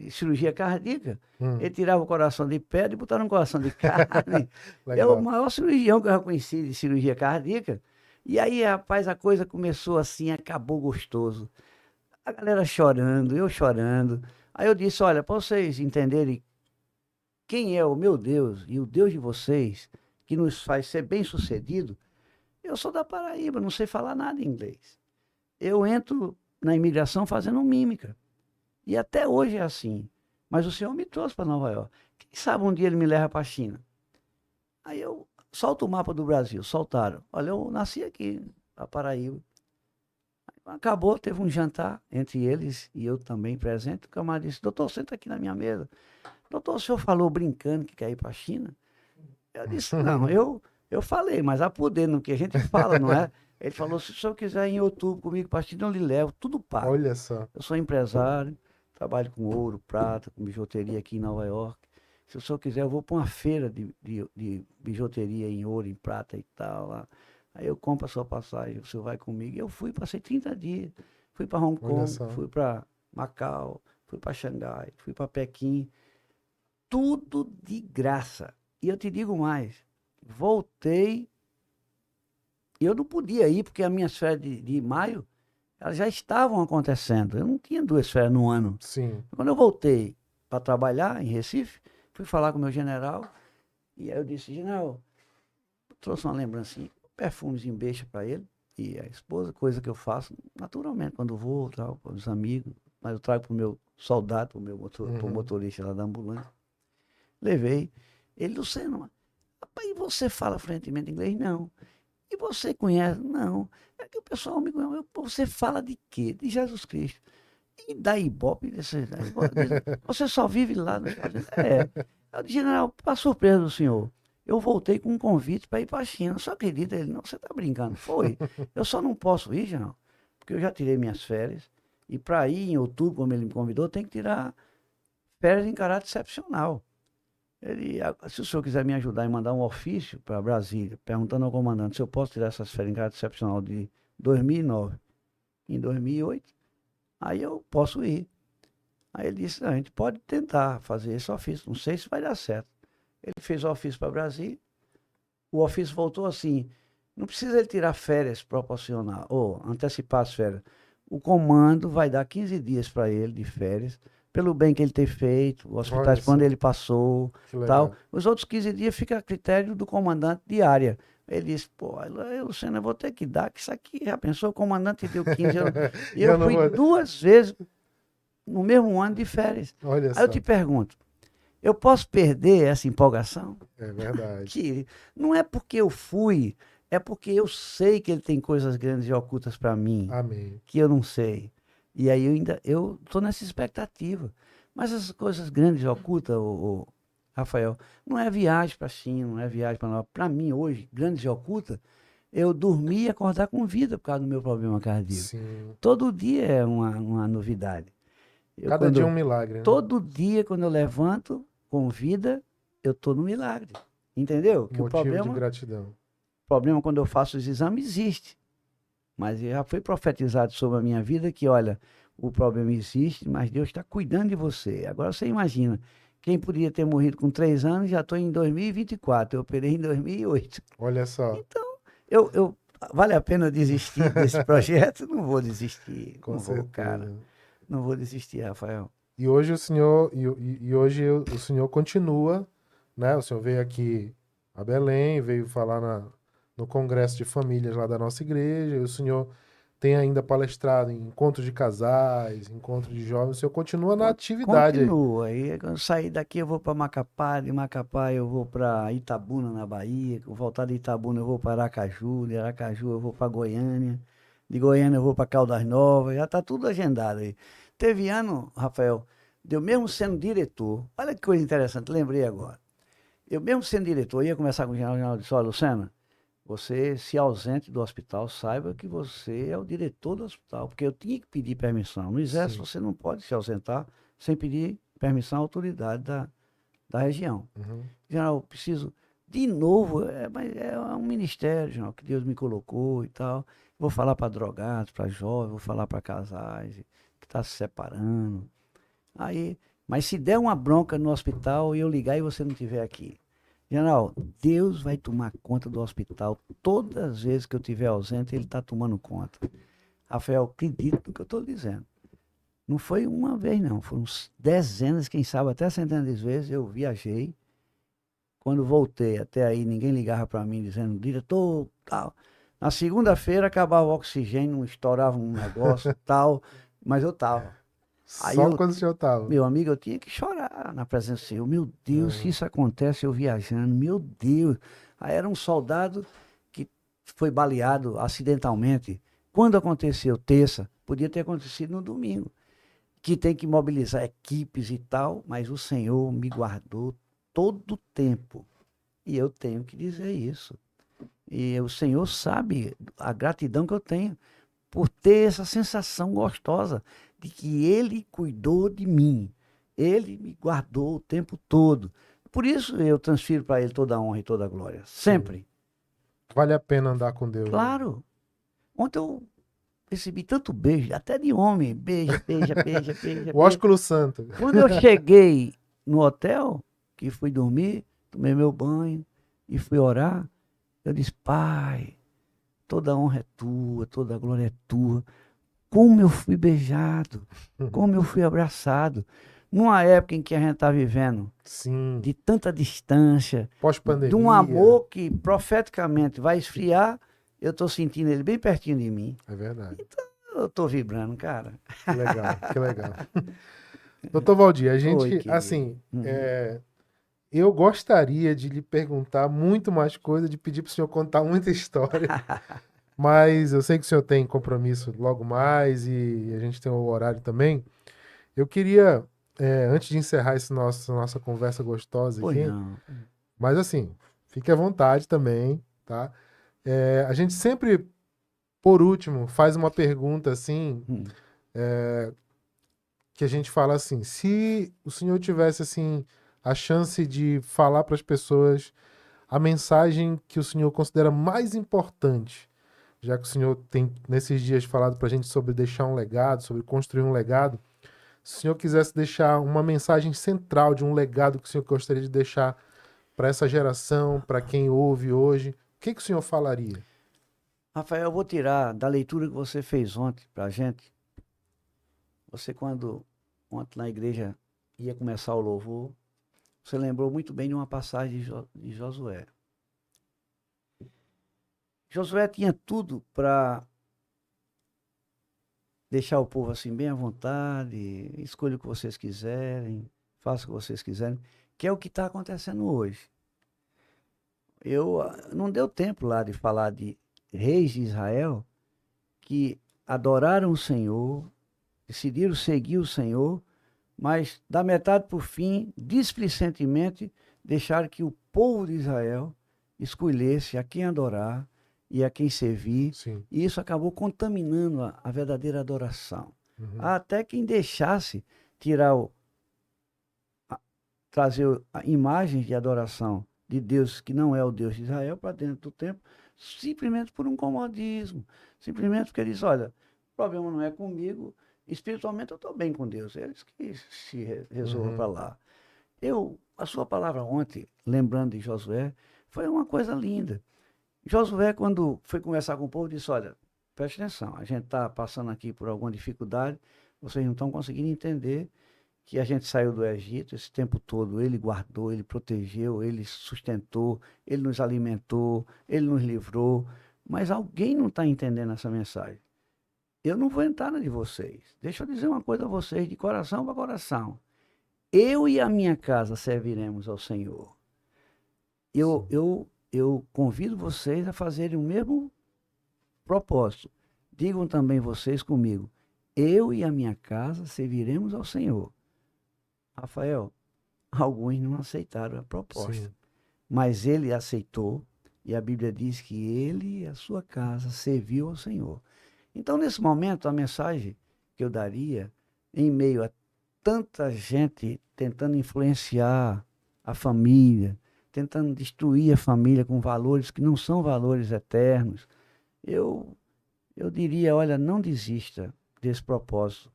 cirurgia cardíaca. Ele tirava o coração de pedra e botava no coração de carne. É o Legal. maior cirurgião que eu já conheci de cirurgia cardíaca. E aí, rapaz, a coisa começou assim, acabou gostoso. A galera chorando, eu chorando. Aí eu disse, olha, para vocês entenderem quem é o meu Deus e o Deus de vocês, que nos faz ser bem-sucedido, eu sou da Paraíba, não sei falar nada em inglês. Eu entro na imigração fazendo mímica. E até hoje é assim. Mas o Senhor me trouxe para Nova York. Quem sabe um dia ele me leva para a China. Aí eu solto o mapa do Brasil, soltaram. Olha, eu nasci aqui, na Paraíba. Acabou, teve um jantar entre eles e eu também presente. O camarada disse, doutor, senta aqui na minha mesa. Doutor, o senhor falou brincando que quer ir para a China? Eu disse, não, eu falei, mas há poder no que a gente fala, não é? Ele falou, se o senhor quiser ir em outubro comigo para a China, eu lhe levo, tudo pago. Olha só. Eu sou empresário, trabalho com ouro, prata, com bijuteria aqui em Nova York. Se o senhor quiser, eu vou para uma feira de bijuteria em ouro, em prata e tal. Lá. Aí eu compro a sua passagem, o senhor vai comigo. E eu fui, passei 30 dias. Fui para Hong Olha Kong, só. fui para Macau, fui para Xangai, fui para Pequim. Tudo de graça. E eu te digo mais, voltei, e eu não podia ir, porque as minhas férias de maio, elas já estavam acontecendo. Eu não tinha 2 férias no ano. Sim. Quando eu voltei para trabalhar em Recife, fui falar com o meu general, e aí eu disse, general, trouxe uma lembrancinha, um perfumezinho beixa para ele, e a esposa, coisa que eu faço naturalmente, quando vou, tal, com os amigos, mas eu trago para o meu soldado, para o pro motorista lá da ambulância. Levei. Ele, Luceno, rapaz, e você fala fluentemente inglês? Não. E você conhece? Não. É que o pessoal me conhece. Você fala de quê? De Jesus Cristo. E da Ibope, você só vive lá nos Estados Unidos? É. Eu disse, general, para surpresa do senhor, eu voltei com um convite para ir para a China. Só acredita? Ele, não, você está brincando. Foi. Eu só não posso ir, general, porque eu já tirei minhas férias. E para ir em outubro, como ele me convidou, tem que tirar férias em caráter excepcional. Se o senhor quiser me ajudar em mandar um ofício para Brasília, perguntando ao comandante se eu posso tirar essas férias em caráter excepcional de 2009 em 2008, aí eu posso ir. Aí ele disse, não, a gente pode tentar fazer esse ofício, não sei se vai dar certo. Ele fez o ofício para Brasília, o ofício voltou assim, não precisa ele tirar férias proporcional, ou antecipar as férias. O comando vai dar 15 dias para ele de férias, pelo bem que ele tem feito, os hospitais por onde ele passou, tal. Os outros 15 dias fica a critério do comandante de área. Ele disse, pô, Luciano, eu vou ter que dar, que isso aqui, já pensou, o comandante deu 15 anos. E eu fui 2 vezes no mesmo ano de férias. Olha Aí só. eu te pergunto, eu posso perder essa empolgação? É verdade. Que não é porque eu fui, é porque eu sei que ele tem coisas grandes e ocultas para mim. Amém. Que eu não sei. E aí eu tô nessa expectativa. Mas essas coisas grandes e ocultas, Rafael, não é viagem para a China, não é viagem para Nova. Para mim hoje, grandes e ocultas, eu dormir e acordar com vida por causa do meu problema cardíaco. Sim. Todo dia é uma novidade. Cada dia é um milagre, né? Todo dia, quando eu levanto com vida, eu tô no milagre. Entendeu? Que Motivo de gratidão. O problema quando eu faço os exames existe. Mas já foi profetizado sobre a minha vida que, olha, o problema existe, mas Deus está cuidando de você. Agora você imagina, quem podia ter morrido com 3 anos, já estou em 2024. Eu operei em 2008. Olha só. Então, vale a pena desistir desse projeto? Não vou desistir. Com não certeza. vou, cara. Não vou desistir, Rafael. E hoje o senhor, o senhor continua, né? O senhor veio aqui a Belém, veio falar no congresso de famílias lá da nossa igreja, e o senhor tem ainda palestrado em encontros de casais, encontros de jovens, o senhor continua na atividade Continua. Aí quando eu sair daqui eu vou para Macapá, de Macapá eu vou para Itabuna, na Bahia, voltar de Itabuna eu vou para Aracaju, de Aracaju eu vou para Goiânia, de Goiânia eu vou para Caldas Novas, já está tudo agendado aí. Teve ano, Rafael, de eu mesmo sendo diretor, olha que coisa interessante, lembrei agora. Eu mesmo sendo diretor, ia conversar com o general disse, olha, Lucena, você se ausente do hospital, saiba que você é o diretor do hospital, porque eu tinha que pedir permissão. No Exército, Sim. você não pode se ausentar sem pedir permissão à autoridade da região. Uhum. General, eu preciso, de novo, mas é um ministério, general, que Deus me colocou e tal. Vou falar para drogados, para jovens, vou falar para casais que estão se separando. Aí, mas se der uma bronca no hospital e eu ligar e você não estiver aqui, general, Deus vai tomar conta do hospital. Todas as vezes que eu estiver ausente, ele está tomando conta. Rafael, acredito no que eu estou dizendo. Não foi uma vez, não. Foram dezenas, quem sabe até centenas de vezes. Eu viajei. Quando voltei até aí, ninguém ligava para mim dizendo, diretor, tal. Na segunda-feira acabava o oxigênio, não estourava um negócio, tal. Mas eu estava. Só quando o senhor estava. Meu amigo, eu tinha que chorar na presença do Senhor. Meu Deus, se isso acontece, eu viajando, meu Deus. Aí era um soldado que foi baleado acidentalmente. Quando aconteceu terça, podia ter acontecido no domingo. Que tem que mobilizar equipes e tal, mas o Senhor me guardou todo o tempo. E eu tenho que dizer isso. E o Senhor sabe a gratidão que eu tenho por ter essa sensação gostosa de que Ele cuidou de mim. Ele me guardou o tempo todo. Por isso eu transfiro para Ele toda a honra e toda a glória. Sempre. Vale a pena andar com Deus. Claro. Né? Ontem eu recebi tanto beijo, até de homem. Beija. O ósculo santo. Quando eu cheguei no hotel, que fui dormir, tomei meu banho e fui orar, eu disse, Pai, toda a honra é tua, toda a glória é tua. Como eu fui beijado, como eu fui abraçado. Numa época em que a gente está vivendo Sim. de tanta distância, pós-pandemia, de um amor que profeticamente vai esfriar, eu estou sentindo ele bem pertinho de mim. É verdade. Então, eu estou vibrando, cara. Que legal, que legal. Doutor Valdir, a gente, assim, eu gostaria de lhe perguntar muito mais coisa, de pedir para o senhor contar muita história, mas eu sei que o senhor tem compromisso logo mais e a gente tem o horário também. Eu queria, antes de encerrar essa nossa conversa gostosa aqui, mas assim, fique à vontade também, tá? A gente sempre, por último, faz uma pergunta assim, que a gente fala assim, se o senhor tivesse assim a chance de falar para as pessoas a mensagem que o senhor considera mais importante, já que o senhor tem nesses dias falado para a gente sobre deixar um legado, sobre construir um legado, se o senhor quisesse deixar uma mensagem central de um legado que o senhor gostaria de deixar para essa geração, para quem ouve hoje, o que que o senhor falaria? Rafael, eu vou tirar da leitura que você fez ontem para a gente. Você, quando ontem na igreja ia começar o louvor, você lembrou muito bem de uma passagem de Josué. Josué tinha tudo para deixar o povo assim bem à vontade, escolha o que vocês quiserem, faça o que vocês quiserem, que é o que está acontecendo hoje. Não deu tempo lá de falar de reis de Israel que adoraram o Senhor, decidiram seguir o Senhor, mas da metade para o fim, displicentemente, deixaram que o povo de Israel escolhesse a quem adorar e a quem servir, Sim. e isso acabou contaminando a verdadeira adoração. Uhum. Até quem deixasse tirar trazer imagens de adoração de Deus que não é o Deus de Israel para dentro do templo, simplesmente por um comodismo, simplesmente porque ele diz, olha, o problema não é comigo, espiritualmente eu estou bem com Deus, eles que se resolvam para lá. A sua palavra ontem, lembrando de Josué, foi uma coisa linda. Josué, quando foi conversar com o povo, disse, olha, preste atenção, a gente está passando aqui por alguma dificuldade, vocês não estão conseguindo entender que a gente saiu do Egito, esse tempo todo ele guardou, ele protegeu, ele sustentou, ele nos alimentou, ele nos livrou, mas alguém não está entendendo essa mensagem. Eu não vou entrar na de vocês. Deixa eu dizer uma coisa a vocês, de coração para coração. Eu e a minha casa serviremos ao Senhor. Eu convido vocês a fazerem o mesmo propósito. Digam também vocês comigo. Eu e a minha casa serviremos ao Senhor. Rafael, alguns não aceitaram a proposta, Sim. mas ele aceitou e a Bíblia diz que ele e a sua casa serviu ao Senhor. Então, nesse momento, a mensagem que eu daria, em meio a tanta gente tentando influenciar a família, tentando destruir a família com valores que não são valores eternos, eu, eu diria, olha, não desista desse propósito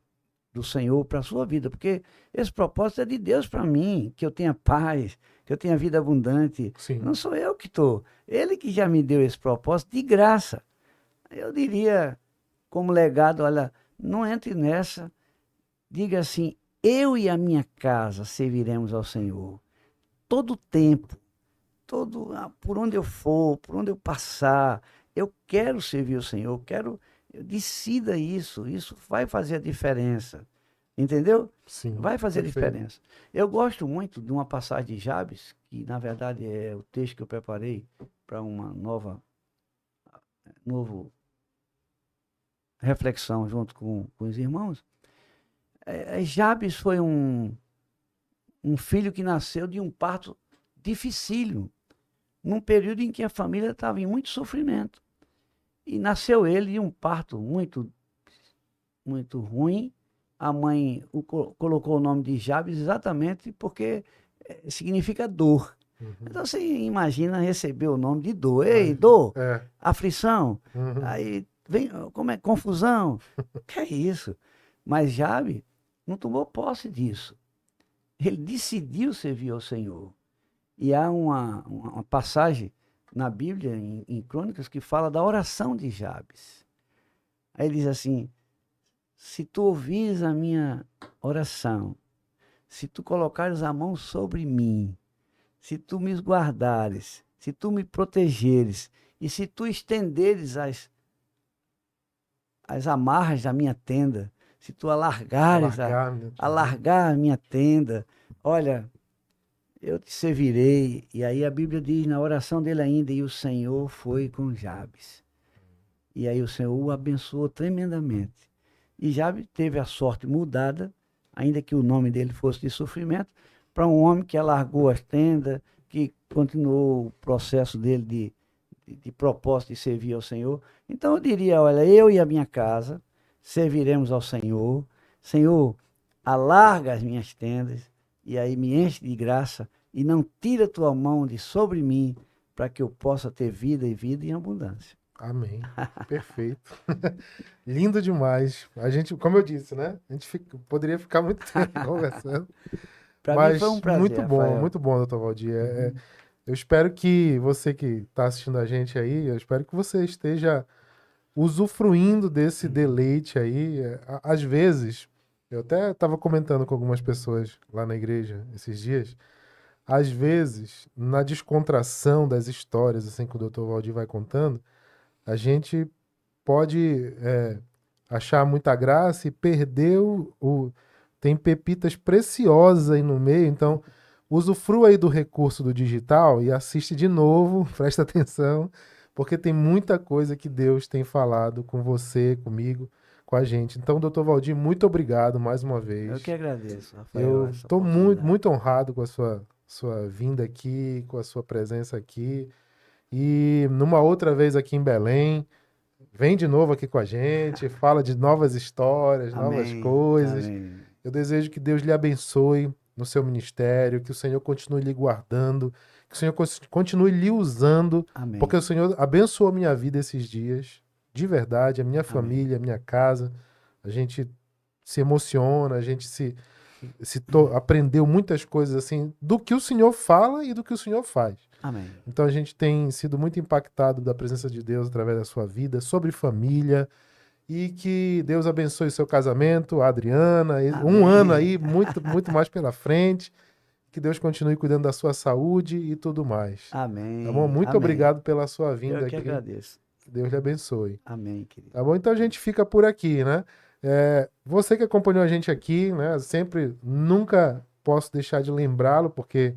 do Senhor para a sua vida, porque esse propósito é de Deus para mim, que eu tenha paz, que eu tenha vida abundante. Sim. Não sou eu que estou, Ele que já me deu esse propósito de graça. Eu diria, como legado, olha, não entre nessa, diga assim, eu e a minha casa serviremos ao Senhor. Todo tempo, por onde eu for, por onde eu passar, eu quero servir o Senhor, decida isso vai fazer a diferença, entendeu? Sim. Vai fazer a Perfeito. diferença. Eu gosto muito de uma passagem de Jabes, que na verdade é o texto que eu preparei para uma nova reflexão junto com os irmãos. Jabes foi um filho que nasceu de um parto dificílimo, num período em que a família estava em muito sofrimento. E nasceu ele de um parto muito, muito ruim. A mãe colocou o nome de Jabes exatamente porque significa dor. Uhum. Então você imagina receber o nome de dor. Ei, dor, aflição, Uhum. aí vem, como é, confusão. Que é isso? Mas Jabes não tomou posse disso. Ele decidiu servir ao Senhor. E há uma passagem na Bíblia, em Crônicas, que fala da oração de Jabes. Aí ele diz assim, se tu ouvires a minha oração, se tu colocares a mão sobre mim, se tu me guardares, se tu me protegeres, e se tu estenderes as amarras da minha tenda, se tu alargar a minha tenda, olha, eu te servirei. E aí a Bíblia diz na oração dele ainda, e o Senhor foi com Jabes. E aí o Senhor o abençoou tremendamente. E Jabes teve a sorte mudada, ainda que o nome dele fosse de sofrimento, para um homem que alargou as tendas, que continuou o processo dele de propósito de servir ao Senhor. Então eu diria, olha, eu e a minha casa serviremos ao Senhor. Senhor, alarga as minhas tendas, e aí me enche de graça, e não tira tua mão de sobre mim, para que eu possa ter vida e vida em abundância. Amém. Perfeito. Lindo demais. A gente, como eu disse, né? A gente poderia ficar muito tempo conversando, Para mim foi um mas prazer, Rafael. muito bom, doutor Valdir. Eu espero que você que está assistindo a gente aí, eu espero que você esteja usufruindo desse deleite aí. Às vezes, eu até estava comentando com algumas pessoas lá na igreja esses dias, às vezes, na descontração das histórias assim que o doutor Valdir vai contando, a gente pode achar muita graça e perder Tem pepitas preciosas aí no meio, então usufrua aí do recurso do digital e assiste de novo, presta atenção, porque tem muita coisa que Deus tem falado com você, comigo, com a gente. Então, doutor Valdir, muito obrigado mais uma Eu que vez. agradeço, Rafael, Eu essa estou muito, oportunidade. muito honrado com a sua vinda aqui, com a sua presença aqui. E numa outra vez aqui em Belém, vem de novo aqui com a gente, fala de novas histórias, novas Amém, coisas. amém, Eu desejo que Deus lhe abençoe no seu ministério, que o Senhor continue lhe guardando, que o Senhor continue lhe usando, porque amém, o Senhor abençoou a minha vida esses dias, de verdade, a minha amém. família, a minha casa. A gente se emociona, a gente aprendeu muitas coisas assim do que o Senhor fala e do que o Senhor faz. Amém. Então a gente tem sido muito impactado da presença de Deus através da sua vida, sobre família, e que Deus abençoe o seu casamento, a Adriana, um ano Amém. aí, muito, muito mais pela frente, que Deus continue cuidando da sua saúde e tudo mais. Tá bom? Amém. Muito Amém. obrigado pela sua Eu vinda que aqui, agradeço. que Deus lhe abençoe. Amém, querido. Tá bom? Então a gente fica por aqui, né? Você que acompanhou a gente aqui, né? Sempre, nunca posso deixar de lembrá-lo, porque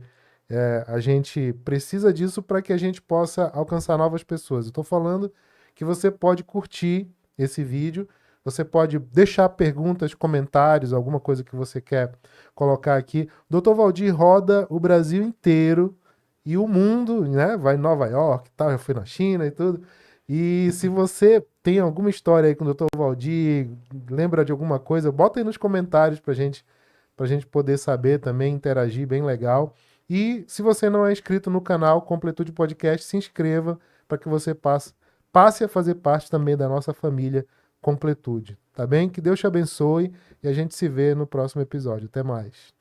a gente precisa disso para que a gente possa alcançar novas pessoas. Eu estou falando que você pode curtir esse vídeo, você pode deixar perguntas, comentários, alguma coisa que você quer colocar aqui. Dr. Valdir roda o Brasil inteiro e o mundo, né? Vai em Nova York, tal, já foi na China e tudo. E se você tem alguma história aí com o Dr. Valdir, lembra de alguma coisa, bota aí nos comentários pra gente poder saber também, interagir, bem legal. E se você não é inscrito no canal Completude Podcast, se inscreva para que você passe a fazer parte também da nossa família Completude. Tá bem? Que Deus te abençoe e a gente se vê no próximo episódio. Até mais.